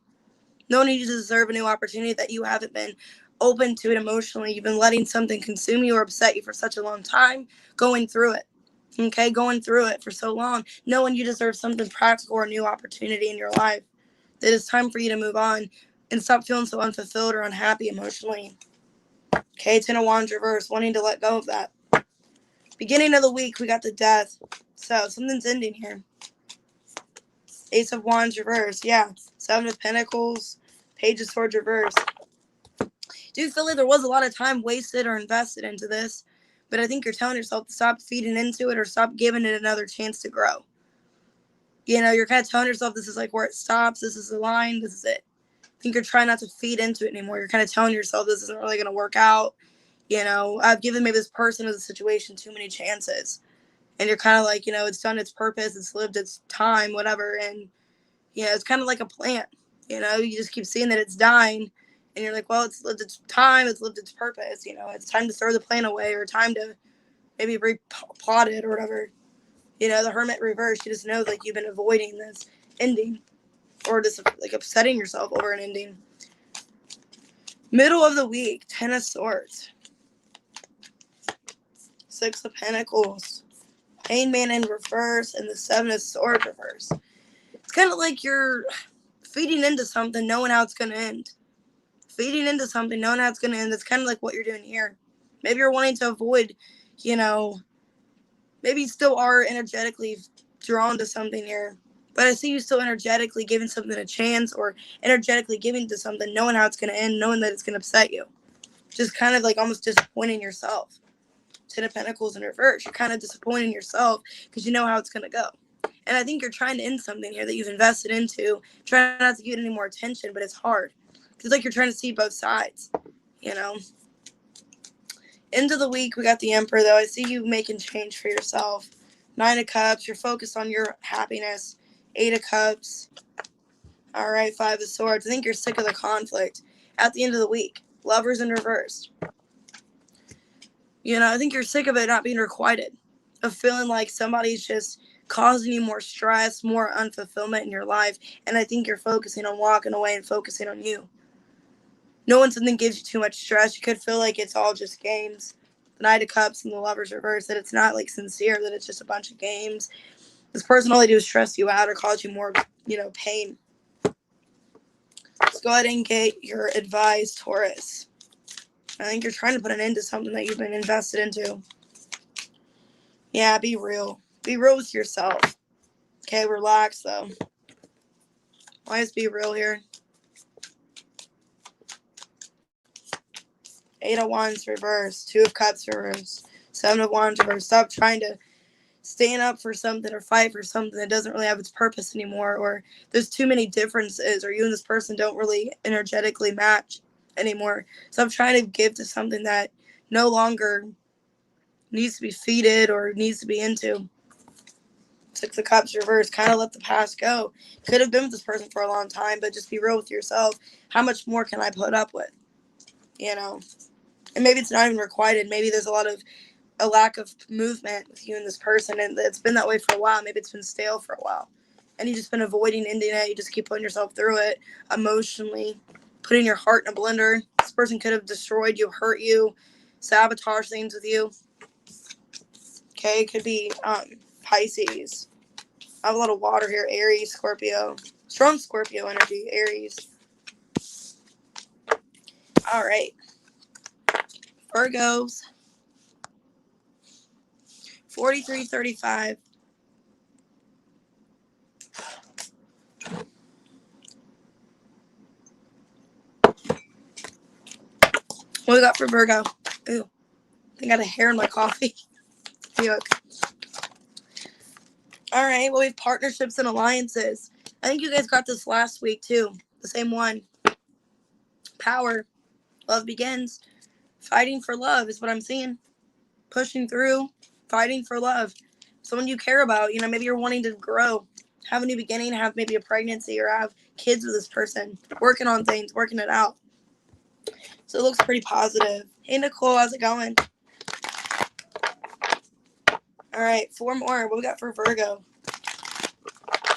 Knowing you deserve a new opportunity that you haven't been open to it emotionally. You've been letting something consume you or upset you for such a long time. Going through it. Okay, going through it for so long, knowing you deserve something practical or a new opportunity in your life. That it's time for you to move on and stop feeling so unfulfilled or unhappy emotionally. Okay, Ten of Wands reverse, wanting to let go of that. Beginning of the week, we got the Death. So something's ending here. Ace of Wands reverse, yeah. Seven of Pentacles, Page of Swords reverse. Do you feel like there was a lot of time wasted or invested into this? But I think you're telling yourself to stop feeding into it or stop giving it another chance to grow. You're kind of telling yourself this is like where it stops. This is the line. This is it. I think you're trying not to feed into it anymore. You're kind of telling yourself this isn't really going to work out. I've given maybe this person or the situation too many chances. And you're kind of like, it's done its purpose. It's lived its time, whatever. And, it's kind of like a plant. You just keep seeing that it's dying. And you're like, well, it's lived its time. It's lived its purpose. It's time to throw the plant away or time to maybe replot it or whatever. The Hermit reverse. You just know like you've been avoiding this ending or just like upsetting yourself over an ending. Middle of the week, 10 of Swords. 6 of Pentacles. Hangman in reverse and the 7 of Swords reverse. It's kind of like you're feeding into something, knowing how it's going to end. Feeding into something, knowing how it's going to end. That's kind of like what you're doing here. Maybe you're wanting to avoid, maybe you still are energetically drawn to something here. But I see you still energetically giving something a chance or energetically giving to something, knowing how it's going to end, knowing that it's going to upset you. Just kind of like almost disappointing yourself. 10 of Pentacles in reverse. You're kind of disappointing yourself because you know how it's going to go. And I think you're trying to end something here that you've invested into, trying not to give it any more attention, but it's hard. It's like you're trying to see both sides, End of the week, we got the Emperor, though. I see you making change for yourself. 9 of Cups. You're focused on your happiness. 8 of Cups. All right, 5 of Swords. I think you're sick of the conflict. At the end of the week, Lovers in reverse. I think you're sick of it not being requited, of feeling like somebody's just causing you more stress, more unfulfillment in your life. And I think you're focusing on walking away and focusing on you. Knowing something gives you too much stress, you could feel like it's all just games. The Knight of Cups and the Lovers reverse, that it's not like sincere, that it's just a bunch of games. This person, all they do is stress you out or cause you more, pain. Let's go ahead and get your advice, Taurus. I think you're trying to put an end to something that you've been invested into. Yeah, be real. Be real with yourself. Okay, relax, though. Let's be real here. 8 of Wands reverse. 2 of Cups reverse. 7 of Wands reverse. Stop trying to stand up for something or fight for something that doesn't really have its purpose anymore, or there's too many differences, or you and this person don't really energetically match anymore. Stop trying to give to something that no longer needs to be feeded or needs to be into. 6 of Cups reverse. Kind of let the past go. Could have been with this person for a long time, but just be real with yourself. How much more can I put up with? And maybe it's not even requited. Maybe there's a lack of movement with you and this person, and it's been that way for a while. Maybe it's been stale for a while, and you've just been avoiding ending it. You just keep putting yourself through it emotionally, putting your heart in a blender. This person could have destroyed you, hurt you, sabotage things with you. Okay, it could be Pisces. I have a lot of water here. Aries, Scorpio. Strong Scorpio energy, Aries. All right. Virgos. 4335. What we got for Virgo? Ooh, I got a hair in my coffee. Yuck. All right, well, we have partnerships and alliances. I think you guys got this last week, too. The same one. Power. Love begins. Fighting for love is what I'm seeing. Pushing through. Fighting for love. Someone you care about. Maybe you're wanting to grow. Have a new beginning. Have maybe a pregnancy or have kids with this person. Working on things. Working it out. So it looks pretty positive. Hey, Nicole. How's it going? All right. 4 more. What we got for Virgo?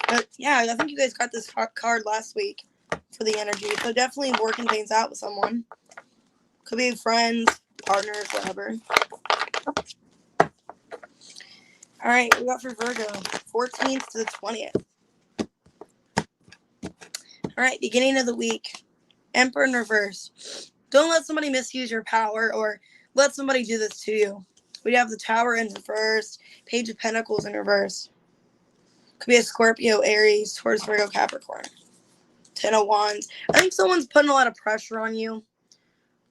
But yeah, I think you guys got this card last week for the energy. So definitely working things out with someone. Could be friends, partners, whatever. All right, we got for Virgo, 14th to the 20th. All right, beginning of the week, Emperor in reverse. Don't let somebody misuse your power or let somebody do this to you. We have the Tower in reverse, Page of Pentacles in reverse. Could be a Scorpio, Aries, Taurus, Virgo, Capricorn. 10 of Wands. I think someone's putting a lot of pressure on you.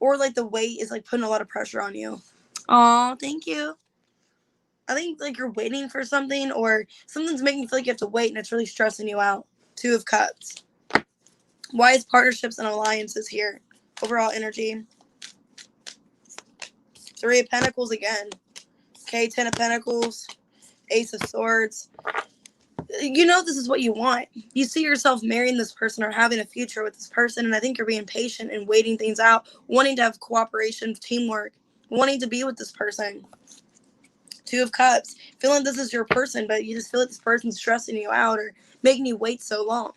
Or like the weight is like putting a lot of pressure on you. Aw, thank you. I think like you're waiting for something or something's making you feel like you have to wait and it's really stressing you out. 2 of Cups. Why is partnerships and alliances here? Overall energy. Three of Pentacles again. Okay, Ten of Pentacles. Ace of Swords. You know this is what you want. You see yourself marrying this person or having a future with this person, and I think you're being patient and waiting things out, wanting to have cooperation, teamwork, wanting to be with this person. Two of Cups. Feeling this is your person, but you just feel like this person's stressing you out or making you wait so long.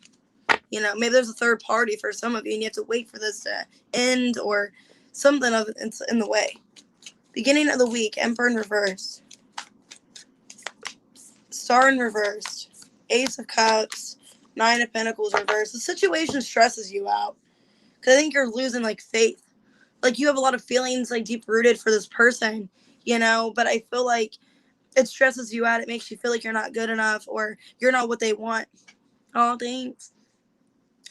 You know, maybe there's a third party for some of you, and you have to wait for this to end or something of it's in the way. Beginning of the week, Emperor in reverse. Star in reverse. Ace of Cups. Nine of Pentacles reverse. The situation stresses you out. Because I think you're losing, like, faith. Like, you have a lot of feelings, like, deep-rooted for this person, you know? But I feel like it stresses you out. It makes you feel like you're not good enough or you're not what they want. Oh, thanks.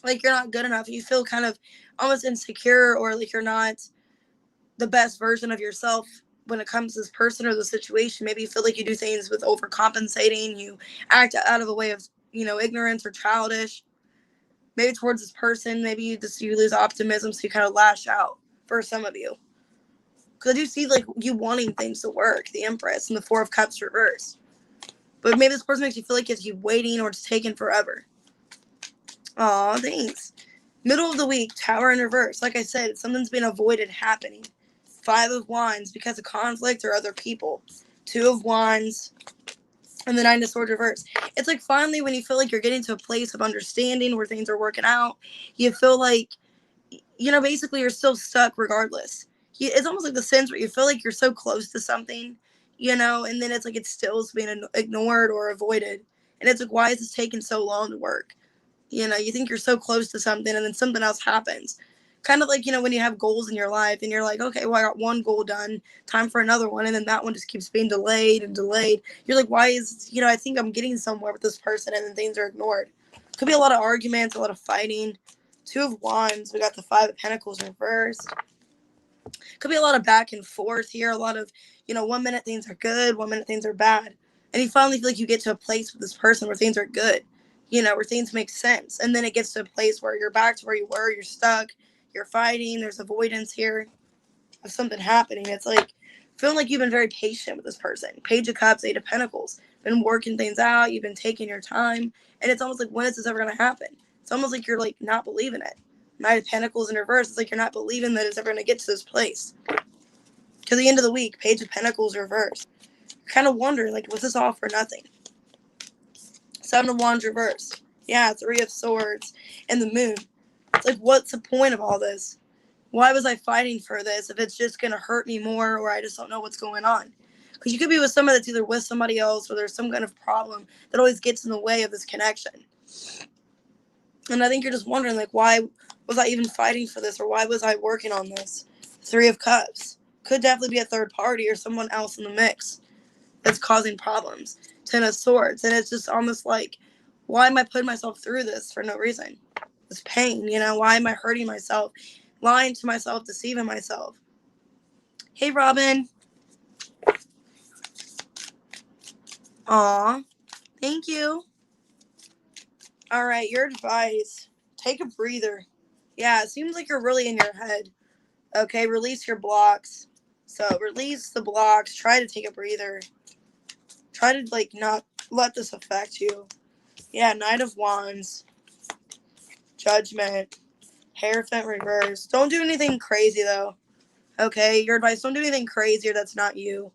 Like, you're not good enough. You feel kind of almost insecure or like you're not the best version of yourself when it comes to this person or the situation. Maybe you feel like you do things with overcompensating. You act out of a way of, you know, ignorance or childish. Maybe towards this person, maybe you lose optimism, so you kind of lash out for some of you. Because I do see, like, you wanting things to work, the Empress and the Four of Cups reverse. But maybe this person makes you feel like you have to keep waiting or it's taking forever. Aw, thanks. Middle of the week, Tower in reverse. Like I said, something's been avoided happening. Five of Wands because of conflict or other people. Two of Wands. And the Nine of Swords reverse. It's like finally when you feel like you're getting to a place of understanding where things are working out, you feel like, you know, basically you're still stuck regardless. It's almost like the sense where you feel like you're so close to something, you know, and then it's like it's still being ignored or avoided. And it's like, why is this taking so long to work? You know, you think you're so close to something and then something else happens. Kind of like, you know, when you have goals in your life and you're like, okay, well, I got one goal done, time for another one. And then that one just keeps being delayed and delayed. You're like, why is, you know, I think I'm getting somewhere with this person and then things are ignored. Could be a lot of arguments, a lot of fighting. Two of Wands. We got the Five of Pentacles reversed. Could be a lot of back and forth here. A lot of, you know, 1 minute things are good, 1 minute things are bad. And you finally feel like you get to a place with this person where things are good, you know, where things make sense. And then it gets to a place where you're back to where you were, you're stuck, you're fighting, there's avoidance here of something happening. It's like feeling like you've been very patient with this person. Page of Cups, Eight of Pentacles. Been working things out, you've been taking your time. And it's almost like, when is this ever going to happen? It's almost like you're like not believing it. Knight of Pentacles in reverse. It's like you're not believing that it's ever going to get to this place. To the end of the week, Page of Pentacles reverse. You're kind of wondering, like, was this all for nothing? Seven of Wands reverse. Yeah, Three of Swords and the Moon. It's like, what's the point of all this? Why was I fighting for this if it's just going to hurt me more or I just don't know what's going on? Because you could be with somebody that's either with somebody else or there's some kind of problem that always gets in the way of this connection. And I think you're just wondering, like, why was I even fighting for this or why was I working on this? Three of Cups. Could definitely be a third party or someone else in the mix that's causing problems. Ten of Swords. And it's just almost like, why am I putting myself through this for no reason? This pain, you know, why am I hurting myself? Lying to myself, deceiving myself. Hey, Robin. Aw, thank you. All right, your advice. Take a breather. Yeah, it seems like you're really in your head. Okay, release your blocks. So release the blocks. Try to take a breather. Try to, like, not let this affect you. Yeah, Knight of Wands. Judgment. Hierophant reverse. Don't do anything crazy, though. Okay, your advice, don't do anything crazy or that's not you.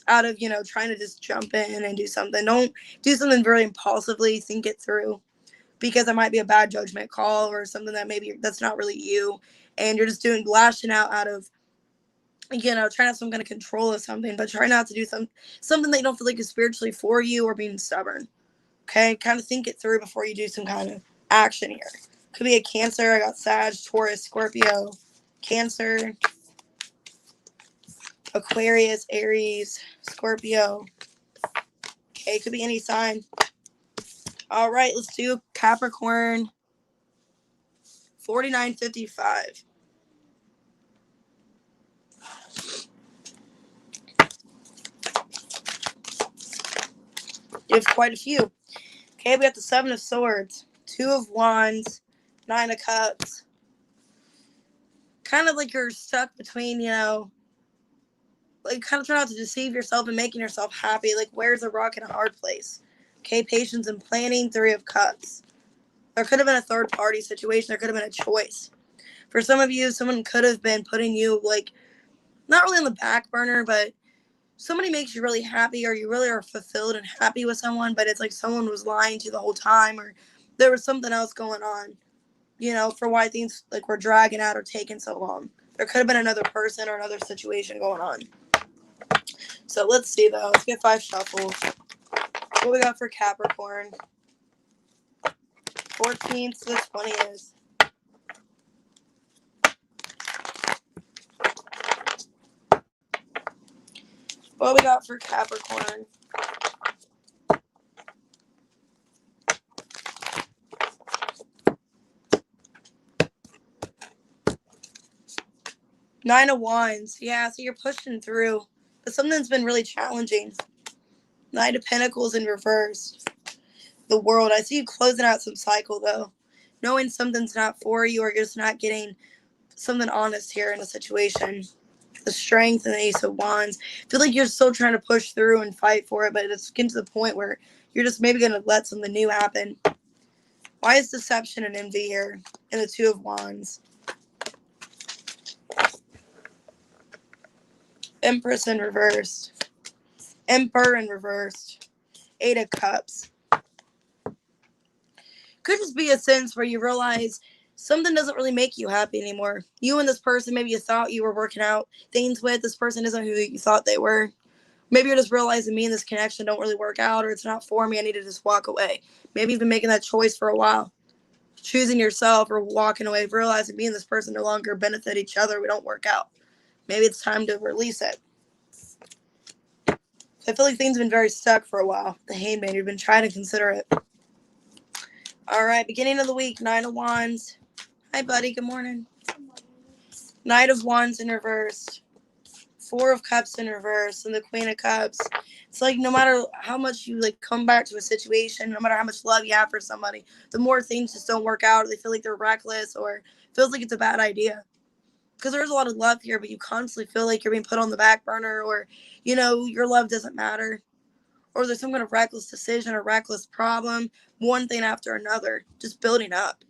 Out of, you know, trying to just jump in and do something. Don't do something very impulsively. Think it through. Because it might be a bad judgment call or something that maybe that's not really you. And you're just lashing out of, you know, trying to have some kind of control of something. But try not to do something that you don't feel like is spiritually for you or being stubborn. Okay, kind of think it through before you do some kind of action here. Could be a Cancer. I got Sag, Taurus, Scorpio, Cancer, Aquarius, Aries, Scorpio. Okay, could be any sign. All right, let's do Capricorn. 4955. You have quite a few. Okay, we got the Seven of Swords, Two of Wands, Nine of Cups. Kind of like you're stuck between, like kind of trying not to deceive yourself and making yourself happy. Like, where's a rock in a hard place? Okay, patience and planning. Three of Cups. There could have been a third party situation. There could have been a choice. For some of you, someone could have been putting you, like, not really on the back burner, but somebody makes you really happy, or you really are fulfilled and happy with someone, but it's like someone was lying to you the whole time, or there was something else going on, for why things like were dragging out or taking so long. There could have been another person or another situation going on. So let's see though. Let's get 5 shuffles. What we got for Capricorn? 14th to the 20th. What we got for Capricorn? Nine of Wands. Yeah, so you're pushing through. But something's been really challenging. Knight of Pentacles in reverse. The World. I see you closing out some cycle, though. Knowing something's not for you, or you're just not getting something honest here in a situation. The Strength and the Ace of Wands. I feel like you're still trying to push through and fight for it, but it's getting to the point where you're just maybe going to let something new happen. Why is deception and envy here in the Two of Wands? Empress in reversed. Emperor in reversed. 8 of Cups. Could just be a sense where you realize something doesn't really make you happy anymore. You and this person, maybe you thought you were working out things with, this person isn't who you thought they were. Maybe you're just realizing me and this connection don't really work out, or it's not for me. I need to just walk away. Maybe you've been making that choice for a while. Choosing yourself or walking away, realizing me and this person no longer benefit each other. We don't work out. Maybe it's time to release it. I feel like things have been very stuck for a while. The Hangman, you've been trying to consider it. All right, beginning of the week, 9 of Wands. Hi, buddy. Good morning. Knight of Wands in reverse. 4 of Cups in reverse, and the Queen of Cups. It's like no matter how much you like come back to a situation, no matter how much love you have for somebody, the more things just don't work out, or they feel like they're reckless, or feels like it's a bad idea. Because there's a lot of love here, but you constantly feel like you're being put on the back burner, or your love doesn't matter, or there's some kind of reckless decision or reckless problem, one thing after another, just building up.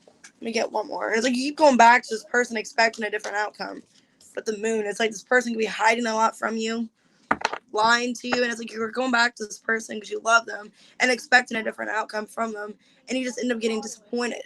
Let me get one more. It's like you keep going back to this person expecting a different outcome. But the Moon, it's like this person could be hiding a lot from you, lying to you, and it's like you're going back to this person because you love them and expecting a different outcome from them, and you just end up getting disappointed.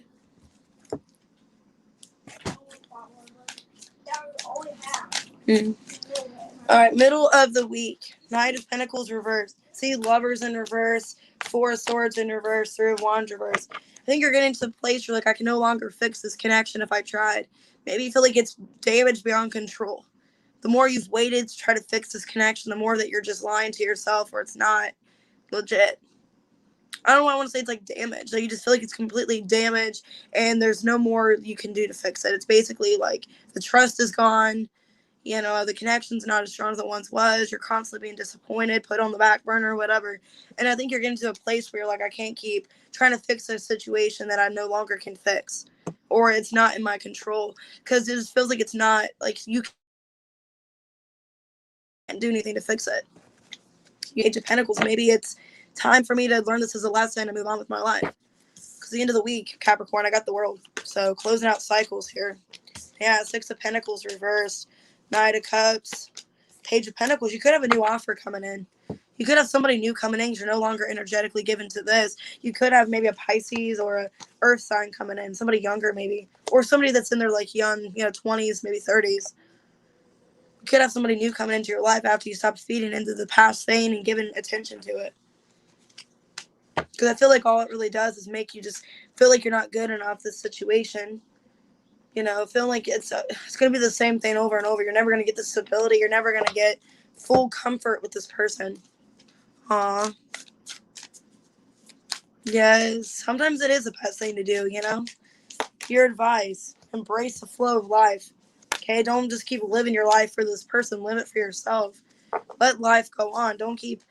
All right, middle of the week. Knight of Pentacles reversed. See, Lovers in reverse, 4 of Swords in reverse, 3 of Wands reverse. I think you're getting to the place where, like, I can no longer fix this connection if I tried. Maybe you feel like it's damaged beyond control. The more you've waited to try to fix this connection, the more that you're just lying to yourself, or it's not legit. I don't want to say it's like damaged. Like, you just feel like it's completely damaged and there's no more you can do to fix it. It's basically like the trust is gone. The connection's not as strong as it once was. You're constantly being disappointed, put on the back burner, whatever. And I think you're getting to a place where you're like, I can't keep trying to fix a situation that I no longer can fix, or it's not in my control, because it just feels like it's not, like, you can't do anything to fix it. Age of Pentacles, maybe it's time for me to learn this as a lesson and move on with my life. Because the end of the week, Capricorn, I got the World. So closing out cycles here. Yeah, 6 of Pentacles reversed. Knight of Cups, Page of Pentacles. You could have a new offer coming in. You could have somebody new coming in because you're no longer energetically given to this. You could have maybe a Pisces or a Earth sign coming in, somebody younger maybe, or somebody that's in their like young, 20s, maybe 30s. You could have somebody new coming into your life after you stop feeding into the past thing and giving attention to it. Because I feel like all it really does is make you just feel like you're not good enough this situation. Feeling like it's going to be the same thing over and over. You're never going to get the stability. You're never going to get full comfort with this person. Aw. Yes. Sometimes it is the best thing to do, Your advice. Embrace the flow of life. Okay? Don't just keep living your life for this person. Live it for yourself. Let life go on. Don't keep,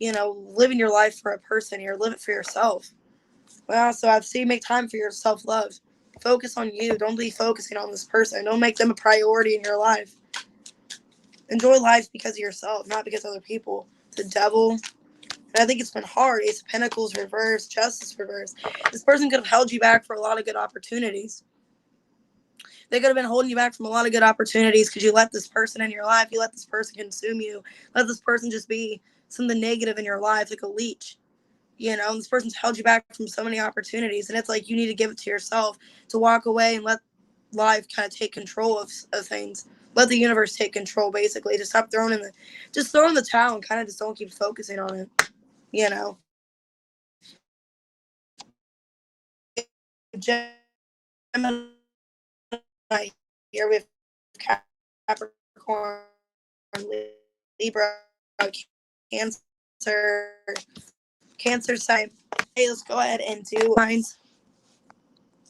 living your life for a person here. Live it for yourself. Well, so I've seen make time for your self-love. Focus on you. Don't be focusing on this person. Don't make them a priority in your life. Enjoy life because of yourself, not because of other people. The devil. And I think it's been hard. Ace of Pentacles reversed, Justice reversed. This person could have held you back for a lot of good opportunities. They could have been holding you back from a lot of good opportunities because you let this person in your life. You let this person consume you. Let this person just be something negative in your life, like a leech. You know, and this person's held you back from so many opportunities. And it's like you need to give it to yourself to walk away and let life kind of take control of things. Let the universe take control, basically. Just stop throwing in the, just throw in the towel and kind of just don't keep focusing on it. You know, Gemini here with Capricorn, Libra, Cancer, Cancer sign. Hey, let's go ahead and do lines.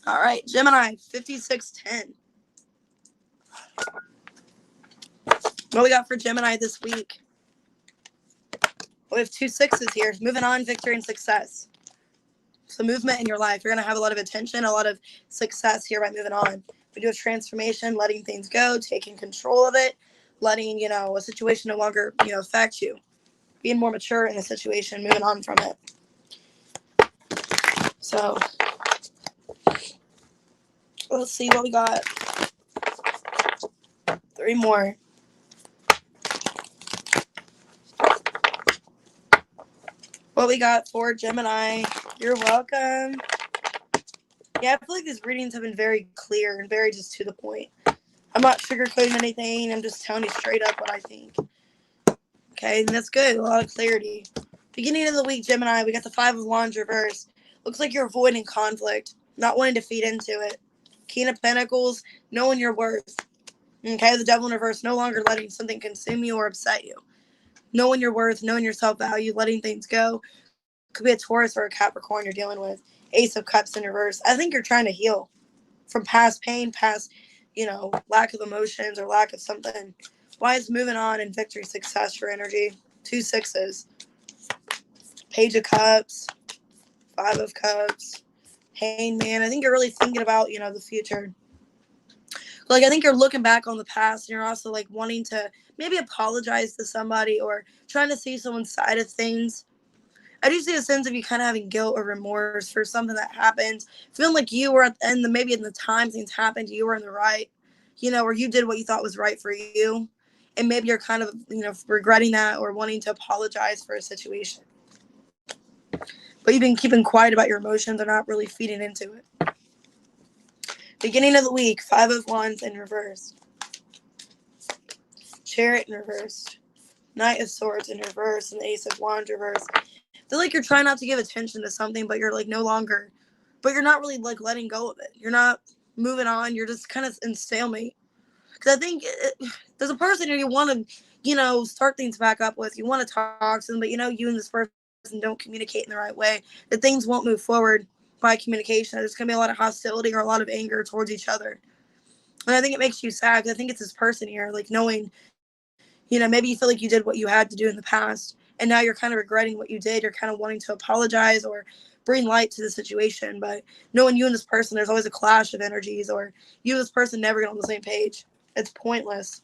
All right, Gemini, 5610. What we got for Gemini this week? We have 2 6s here. Moving on, victory and success. So movement in your life. You're going to have a lot of attention, a lot of success here by moving on. We do a transformation, letting things go, taking control of it, letting, you know, a situation no longer, you know, affect you. Being more mature in the situation, moving on from it. So let's see what we got. 3 more. What we got for Gemini. You're welcome. Yeah, I feel like these readings have been very clear and very just to the point. I'm not sugarcoating anything. I'm just telling you straight up what I think. Okay, and that's good. A lot of clarity. Beginning of the week, Gemini, we got the 5 of Wands reverse. Looks like you're avoiding conflict, not wanting to feed into it. King of Pentacles, knowing your worth. Okay, the Devil in reverse, no longer letting something consume you or upset you. Knowing your worth, knowing your self-value, letting things go. Could be a Taurus or a Capricorn you're dealing with. Ace of Cups in reverse. I think you're trying to heal from past pain, past, you know, lack of emotions or lack of something. Why is moving on and victory, success for energy? 2 6s. Page of Cups, 5 of Cups, Hangman. I think you're really thinking about, you know, the future. Like, I think you're looking back on the past and you're also like wanting to maybe apologize to somebody or trying to see someone's side of things. I do see a sense of you kind of having guilt or remorse for something that happened, feeling like you were at the end, maybe in the time things happened, you were in the right, you know, or you did what you thought was right for you. And maybe you're kind of, you know, regretting that or wanting to apologize for a situation. But you've been keeping quiet about your emotions or not really feeding into it. Beginning of the week, 5 of Wands in reverse. Chariot in reverse. Knight of Swords in reverse and the Ace of Wands reverse. I feel like you're trying not to give attention to something, but you're like no longer, but you're not really like letting go of it. You're not moving on. You're just kind of in stalemate. Because I think there's a person who you want to, you know, start things back up with. You want to talk to them, but you know, you and this person don't communicate in the right way. That things won't move forward by communication. There's going to be a lot of hostility or a lot of anger towards each other. And I think it makes you sad because I think it's this person here, like knowing, you know, maybe you feel like you did what you had to do in the past and now you're kind of regretting what you did. You're kind of wanting to apologize or bring light to the situation. But knowing you and this person, there's always a clash of energies or you and this person never get on the same page. It's pointless.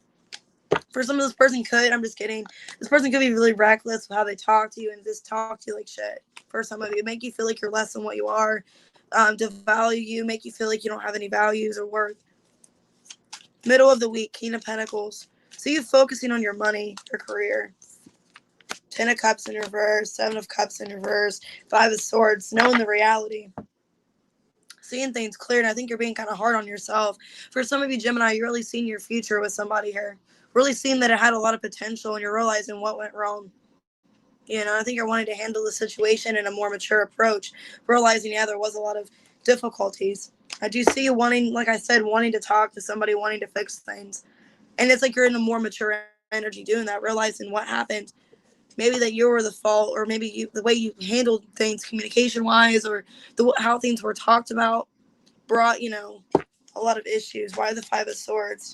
For some of this person could, I'm just kidding. This person could be really reckless with how they talk to you and just talk to you like shit. For some of you, make you feel like you're less than what you are, devalue you, make you feel like you don't have any values or worth. Middle of the week, King of Pentacles. So you focusing on your money, your career. 10 of Cups in reverse, 7 of Cups in reverse, 5 of Swords, knowing the reality. Seeing things clear, and I think you're being kind of hard on yourself. For some of you, Gemini, you're really seeing your future with somebody here. Really seeing that it had a lot of potential, and you're realizing what went wrong. You know, I think you're wanting to handle the situation in a more mature approach, realizing, yeah, there was a lot of difficulties. I do see you wanting, like I said, wanting to talk to somebody, wanting to fix things. And it's like you're in a more mature energy doing that, realizing what happened. Maybe that you were the fault, or maybe the way you handled things communication-wise or how things were talked about brought, you know, a lot of issues. Why the 5 of Swords?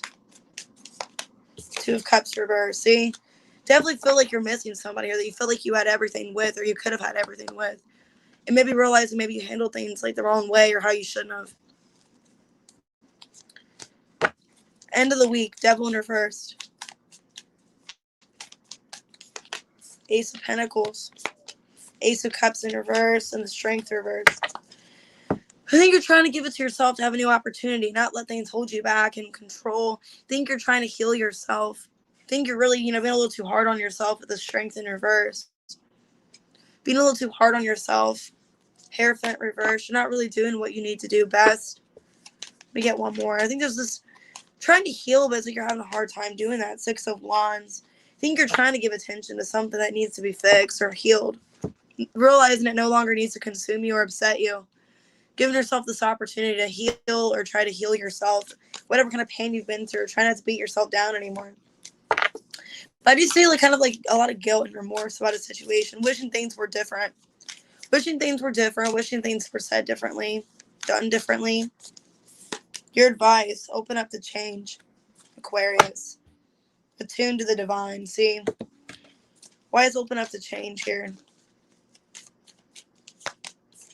2 of Cups reverse. See? Definitely feel like you're missing somebody or that you feel like you had everything with or you could have had everything with. And maybe realizing maybe you handle things like the wrong way or how you shouldn't have. End of the week, Devil in reverse. Ace of Pentacles. Ace of Cups in reverse and the Strength reverse. I think you're trying to give it to yourself to have a new opportunity, not let things hold you back and control. I think you're trying to heal yourself. I think you're really, being a little too hard on yourself with the Strength in reverse. Being a little too hard on yourself. Hierophant reverse. You're not really doing what you need to do best. Let me get one more. I think there's this trying to heal, but it's like you're having a hard time doing that. Six of Wands. I think you're trying to give attention to something that needs to be fixed or healed. Realizing it no longer needs to consume you or upset you. Giving yourself this opportunity to heal or try to heal yourself. Whatever kind of pain you've been through. Try not to beat yourself down anymore. But I do see kind of a lot of guilt and remorse about a situation. Wishing things were different. Wishing things were different. Wishing things were said differently. Done differently. Your advice. Open up to change. Aquarius. Attuned to the divine. See? Why is open up to change here?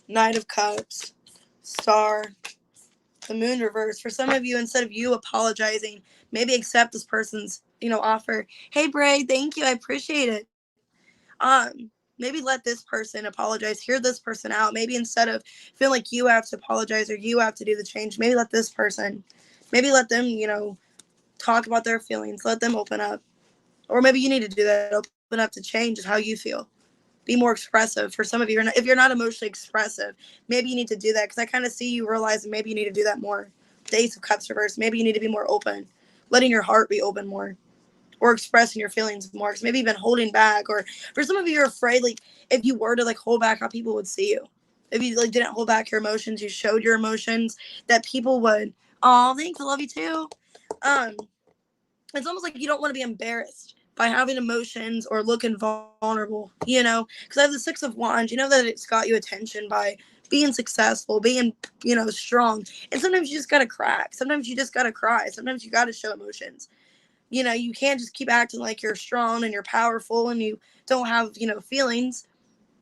Knight of Cups. Star. The Moon reverse. For some of you, instead of you apologizing, maybe accept this person's, offer. Hey, Bray, thank you. I appreciate it. Maybe let this person apologize. Hear this person out. Maybe instead of feeling like you have to apologize or you have to do the change, maybe let this person, maybe let them, talk about their feelings. Let them open up. Or maybe you need to do that. Open up to change how you feel. Be more expressive. For some of you, if you're not emotionally expressive, maybe you need to do that. Because I kind of see you realizing maybe you need to do that more. The Ace of Cups reverse. Maybe you need to be more open. Letting your heart be open more. Or expressing your feelings more. Because maybe you've been holding back. Or for some of you, you're afraid, if you were to, hold back, how people would see you. If you, didn't hold back your emotions, you showed your emotions, that people would, oh, thanks, I love you too. It's almost like you don't want to be embarrassed by having emotions or looking vulnerable, because I have the Six of Wands. You know that it's got you attention by being successful, being, strong. And sometimes you just got to crack. Sometimes you just got to cry. Sometimes you got to show emotions. You can't just keep acting like you're strong and you're powerful and you don't have, feelings.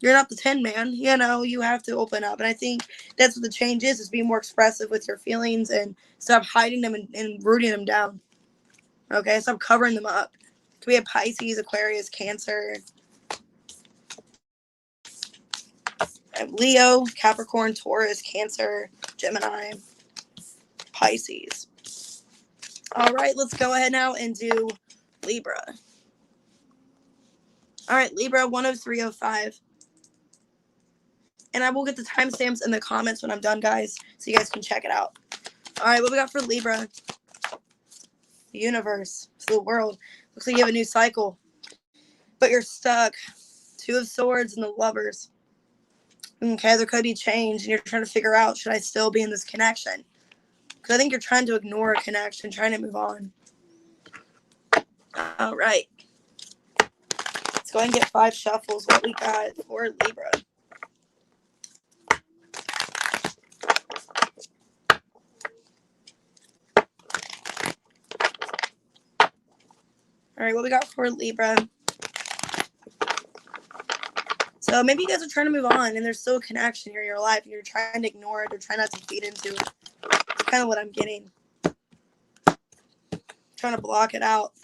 You're not the Tin Man, you have to open up. And I think that's what the change is being more expressive with your feelings and stop hiding them and rooting them down. Okay, stop covering them up. We have Pisces, Aquarius, Cancer, Leo, Capricorn, Taurus, Cancer, Gemini, Pisces. All right, let's go ahead now and do Libra. All right, Libra 10305. And I will get the timestamps in the comments when I'm done, guys, so you guys can check it out. All right, what we got for Libra? The universe. So the world. Looks like you have a new cycle. But you're stuck. Two of Swords and the Lovers. Okay, there could be change, and you're trying to figure out, should I still be in this connection? Because I think you're trying to ignore a connection, trying to move on. All right. Let's go ahead and get 5 shuffles. What we got for Libra. All right, what we got for Libra. So maybe you guys are trying to move on, and there's still a connection here in your life, and you're trying to ignore it or try not to feed into it. That's kind of what I'm getting. Trying to block it out.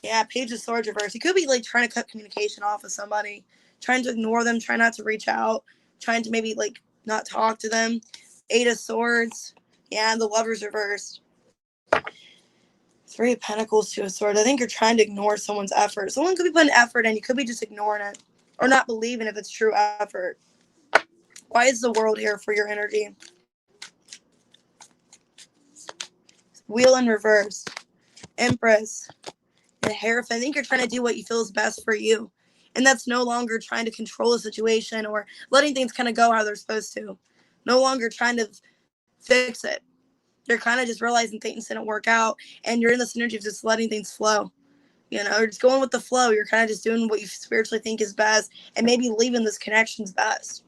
Yeah, Page of Swords reverse. You could be trying to cut communication off with somebody, trying to ignore them, trying not to reach out, trying to maybe not talk to them. 8 of Swords. Yeah, and the Lovers reversed. 3 of Pentacles, 2 of Swords. I think you're trying to ignore someone's effort. Someone could be putting effort in. You could be just ignoring it or not believing if it's true effort. Why is the world here for your energy? Wheel in reverse. Empress. And Hierophant. I think you're trying to do what you feel is best for you. And that's no longer trying to control a situation or letting things kind of go how they're supposed to. No longer trying to fix it. You're kind of just realizing things didn't work out, and you're in this energy of just letting things flow. Just going with the flow. You're kind of just doing what you spiritually think is best, and maybe leaving this connection's best.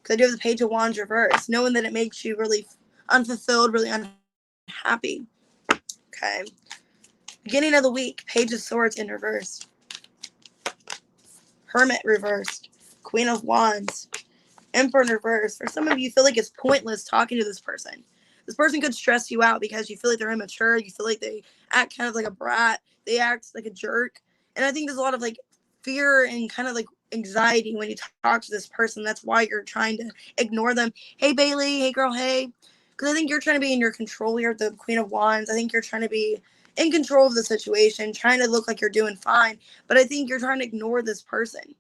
Because I do have the Page of Wands reverse, knowing that it makes you really unfulfilled, really unhappy. Okay. Beginning of the week, Page of Swords in reverse. Hermit reversed. Queen of Wands. Emperor in reverse. For some of you, feel like it's pointless talking to this person. This person could stress you out because you feel like they're immature. You feel like they act kind of like a brat. They act like a jerk. And I think there's a lot of like fear and kind of like anxiety when you talk to this person. That's why you're trying to ignore them. Hey, Bailey. Hey, girl. Hey. Because I think you're trying to be in your control. You're the Queen of Wands. I think you're trying to be in control of the situation, trying to look like you're doing fine. But I think you're trying to ignore this person.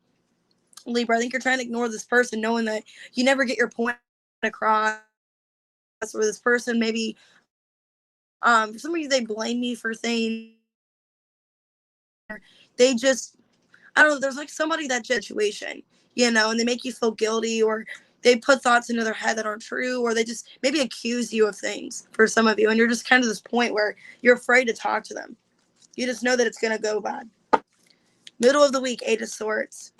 Libra, I think you're trying to ignore this person, knowing that you never get your point across. Or this person maybe, for some reason, they blame me for things. They just, I don't know, there's like somebody that situation, and they make you feel guilty, or they put thoughts into their head that aren't true, or they just maybe accuse you of things for some of you. And you're just kind of this point where you're afraid to talk to them. You just know that it's going to go bad. Middle of the week, 8 of Swords.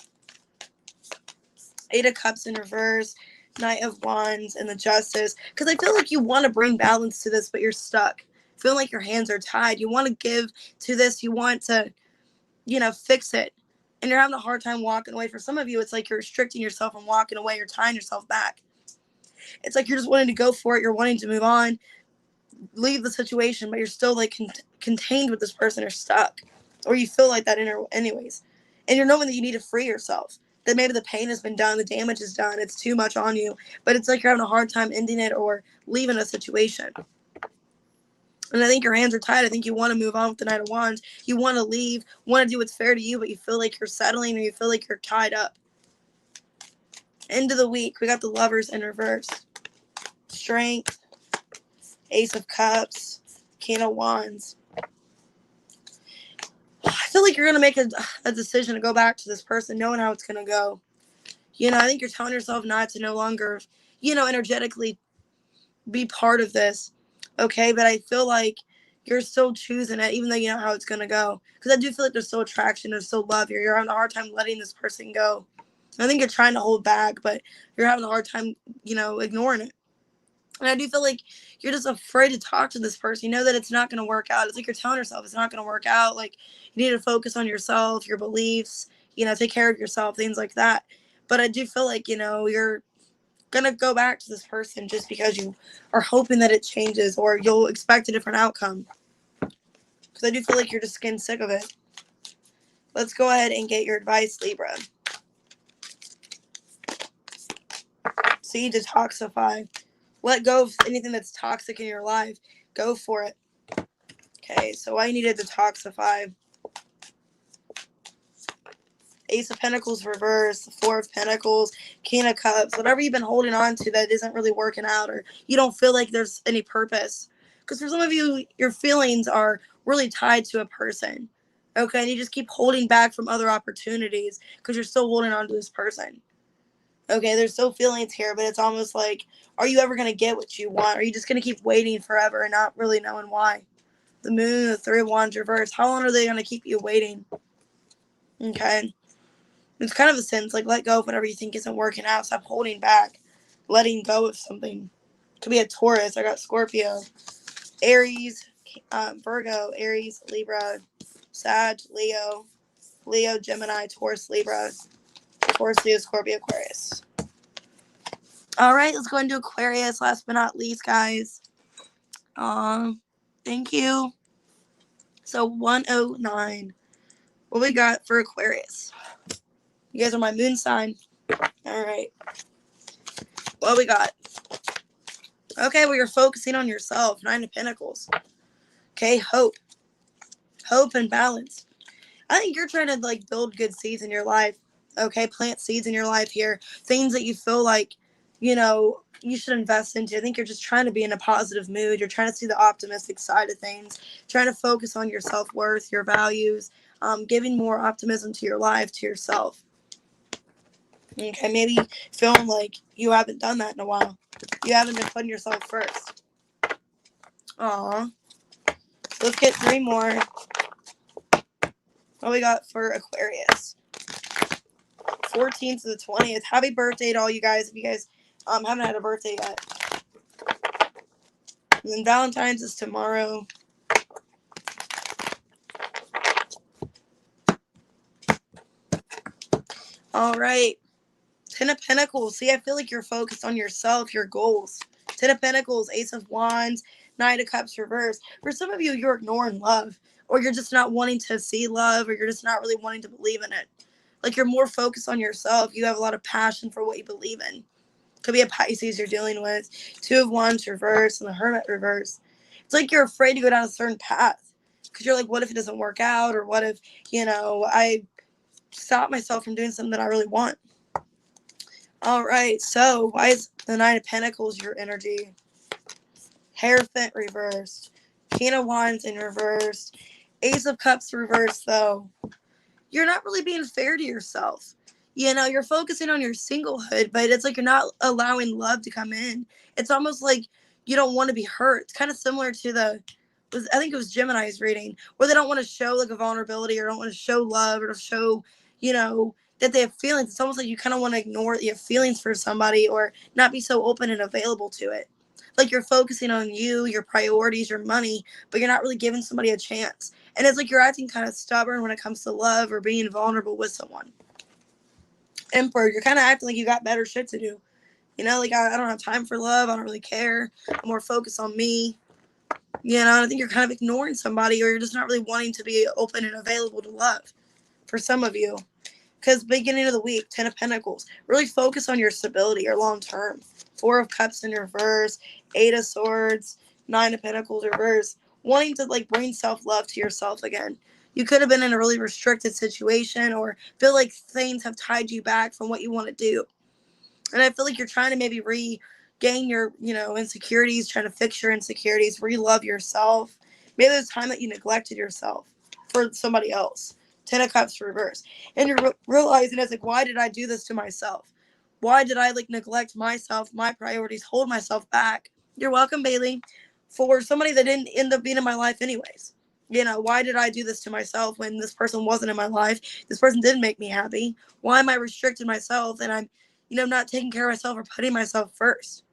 8 of Cups in reverse, Knight of Wands, and the Justice. Because I feel like you want to bring balance to this, but you're stuck. Feeling like your hands are tied. You want to give to this. You want to, fix it. And you're having a hard time walking away. For some of you, it's like you're restricting yourself from walking away. You're tying yourself back. It's like you're just wanting to go for it. You're wanting to move on, leave the situation, but you're still like contained with this person or stuck. Or you feel like that anyways. And you're knowing that you need to free yourself. That maybe the pain has been done, the damage is done, it's too much on you. But it's like you're having a hard time ending it or leaving a situation. And I think your hands are tied. I think you want to move on with the Knight of Wands. You want to leave, want to do what's fair to you, but you feel like you're settling or you feel like you're tied up. End of the week, we got the Lovers in reverse. Strength, Ace of Cups, King of Wands. I feel like you're going to make a decision to go back to this person knowing how it's going to go. I think you're telling yourself not to no longer, energetically be part of this. Okay, but I feel like you're still choosing it, even though you know how it's going to go. Because I do feel like there's still attraction, there's still love here. You're having a hard time letting this person go. I think you're trying to hold back, but you're having a hard time, ignoring it. And I do feel like you're just afraid to talk to this person. You know that it's not going to work out. It's like you're telling yourself it's not going to work out. Like, you need to focus on yourself, your beliefs, take care of yourself, things like that. But I do feel like, you're going to go back to this person just because you are hoping that it changes or you'll expect a different outcome. Because I do feel like you're just getting sick of it. Let's go ahead and get your advice, Libra. So you detoxify. Let go of anything that's toxic in your life. Go for it. Okay, so I need to detoxify. Ace of Pentacles reverse, 4 of Pentacles, King of Cups, whatever you've been holding on to that isn't really working out or you don't feel like there's any purpose. Because for some of you, your feelings are really tied to a person. Okay, and you just keep holding back from other opportunities because you're still holding on to this person. Okay, there's still feelings here, but it's almost like, are you ever going to get what you want? Or are you just going to keep waiting forever and not really knowing why? The Moon, the 3 of Wands reverse. How long are they going to keep you waiting? Okay. It's kind of a sense, like, let go of whatever you think isn't working out. Stop holding back. Letting go of something. Could be a Taurus. I got Scorpio. Aries, Virgo, Aries, Libra, Sag, Leo, Gemini, Taurus, Libra, Taurus, Leo, Scorpio, Aquarius. All right, let's go into Aquarius. Last but not least, guys. Thank you. So 109. What we got for Aquarius? You guys are my moon sign. All right. What we got? Okay, well, you're focusing on yourself. 9 of Pentacles. Okay, hope. Hope and balance. I think you're trying to, like, build good seeds in your life. Okay, plant seeds in your life here. Things that you feel like, you should invest into. I think you're just trying to be in a positive mood. You're trying to see the optimistic side of things. Trying to focus on your self-worth, your values. Giving more optimism to your life, to yourself. Okay, maybe feeling like you haven't done that in a while. You haven't been putting yourself first. Aw. Let's get 3 more. What we got for Aquarius? 14th to the 20th. Happy birthday to all you guys if you guys haven't had a birthday yet. And then Valentine's is tomorrow. All right. Ten of Pentacles. See, I feel like you're focused on yourself, your goals. Ten of Pentacles, Ace of Wands, Knight of Cups reverse. For some of you, you're ignoring love, or you're just not wanting to see love, or you're just not really wanting to believe in it. Like you're more focused on yourself. You have a lot of passion for what you believe in. Could be a Pisces you're dealing with. Two of Wands reverse and the Hermit reverse. It's like you're afraid to go down a certain path because you're like, what if it doesn't work out? Or what if, I stop myself from doing something that I really want? All right. So why is the Nine of Pentacles your energy? Hierophant reversed. King of Wands in reverse. Ace of Cups reversed, though. You're not really being fair to yourself. You're focusing on your singlehood, but it's like you're not allowing love to come in. It's almost like you don't want to be hurt. It's kind of similar to I think it was Gemini's reading, where they don't want to show like a vulnerability or don't want to show love or to show, that they have feelings. It's almost like you kind of want to ignore that you have feelings for somebody or not be so open and available to it. Like you're focusing on you, your priorities, your money, but you're not really giving somebody a chance. And it's like you're acting kind of stubborn when it comes to love or being vulnerable with someone. Emperor, you're kind of acting like you got better shit to do. Like I don't have time for love. I don't really care. I'm more focused on me. I think you're kind of ignoring somebody, or you're just not really wanting to be open and available to love for some of you. Because beginning of the week, Ten of Pentacles, really focus on your stability or long term. Four of Cups in reverse, Eight of Swords, Nine of Pentacles reverse. Wanting to like bring self-love to yourself again. You could have been in a really restricted situation or feel like things have tied you back from what you want to do. And I feel like you're trying to maybe regain your, insecurities, trying to fix your insecurities, re-love yourself. Maybe there's time that you neglected yourself for somebody else. Ten of Cups reverse. And you're realizing it's like, why did I do this to myself? Why did I neglect myself, my priorities, hold myself back? You're welcome, Bailey. For somebody that didn't end up being in my life anyways. Why did I do this to myself when this person wasn't in my life? This person didn't make me happy. Why am I restricting myself and I'm, not taking care of myself or putting myself first?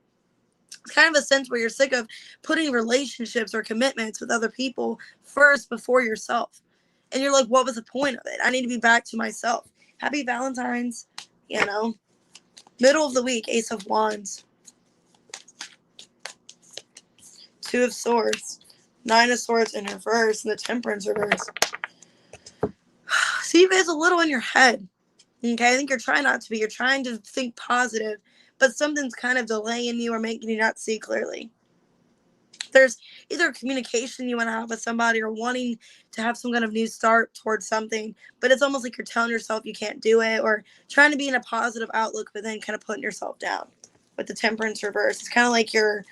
It's kind of a sense where you're sick of putting relationships or commitments with other people first before yourself. And you're like, what was the point of it? I need to be back to myself. Happy Valentine's, Middle of the week, Ace of Wands. Two of Swords. Nine of Swords in reverse and the Temperance reverse. See, you guys a little in your head. Okay, I think you're trying not to be. You're trying to think positive, but something's kind of delaying you or making you not see clearly. There's either a communication you want to have with somebody or wanting to have some kind of new start towards something, but it's almost like you're telling yourself you can't do it or trying to be in a positive outlook, but then kind of putting yourself down. With the Temperance reverse, it's kind of like you're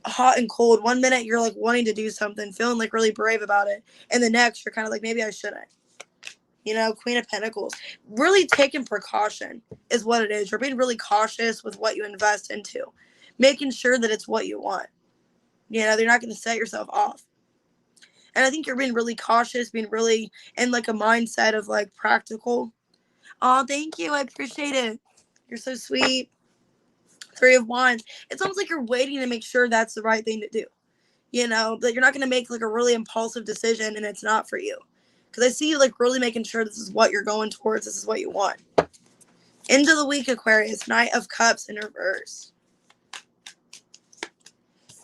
hot and cold. One minute you're like wanting to do something, feeling like really brave about it, and the next you're kind of like, maybe I shouldn't. Queen of Pentacles, really taking precaution is what it is. You're being really cautious with what you invest into, making sure that it's what you want. They're not going to set yourself off. And I think you're being really cautious, being really in like a mindset of like practical. Oh, thank you. I appreciate it. You're so sweet. Three of Wands. It's almost like you're waiting to make sure that's the right thing to do. That you're not going to make like a really impulsive decision and it's not for you. Because I see you like really making sure this is what you're going towards. This is what you want. End of the week, Aquarius. Knight of Cups in reverse.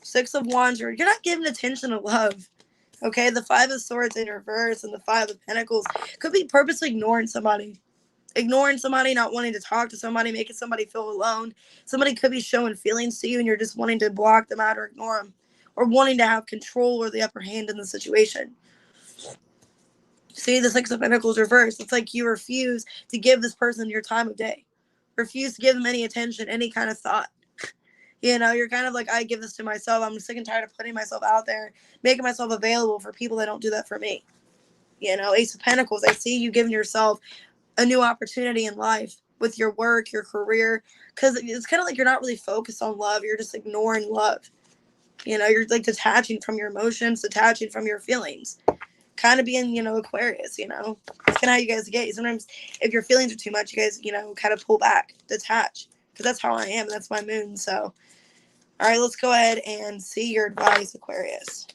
Six of Wands. You're not giving attention to love. Okay, the Five of Swords in reverse and the Five of Pentacles could be purposely ignoring somebody. Ignoring somebody, not wanting to talk to somebody, making somebody feel alone. Somebody could be showing feelings to you and you're just wanting to block them out or ignore them. Or wanting to have control or the upper hand in the situation. See, the Six of Pentacles reversed. It's like you refuse to give this person your time of day. Refuse to give them any attention, any kind of thought. You're kind of like, I give this to myself. I'm sick and tired of putting myself out there, making myself available for people that don't do that for me. Ace of Pentacles, I see you giving yourself a new opportunity in life with your work, your career, because it's kind of like you're not really focused on love. You're just ignoring love. You're like detaching from your emotions, detaching from your feelings. Kind of being, Aquarius, it's kind of how you guys get. Sometimes if your feelings are too much, you guys, kind of pull back, detach, because that's how I am. That's my moon. So, all right, let's go ahead and see your advice, Aquarius.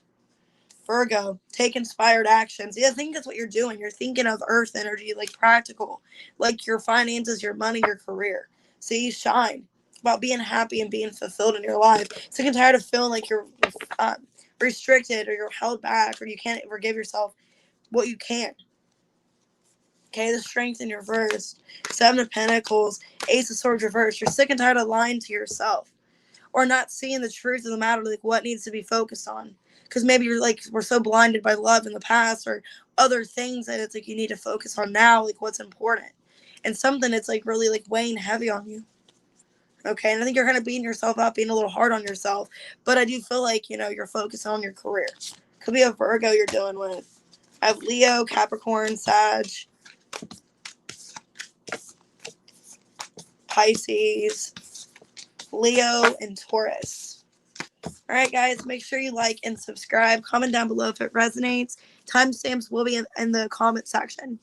Virgo, take inspired actions. Yeah, I think that's what you're doing. You're thinking of earth energy, like practical, like your finances, your money, your career. See, shine. About being happy and being fulfilled in your life. Sick and tired of feeling like you're restricted or you're held back or you can't ever give yourself what you can. Okay, the strength in reverse. Seven of Pentacles, Ace of Swords reverse. You're sick and tired of lying to yourself or not seeing the truth of the matter, like what needs to be focused on. Because maybe you're like, we're so blinded by love in the past or other things that it's like you need to focus on now, like what's important. And something that's like really like weighing heavy on you. Okay, and I think you're kind of beating yourself up, being a little hard on yourself. But I do feel like, you're focused on your career. Could be a Virgo you're dealing with. I have Leo, Capricorn, Sag, Pisces, Leo, and Taurus. All right, guys, make sure you like and subscribe. Comment down below if it resonates. Timestamps will be in the comment section.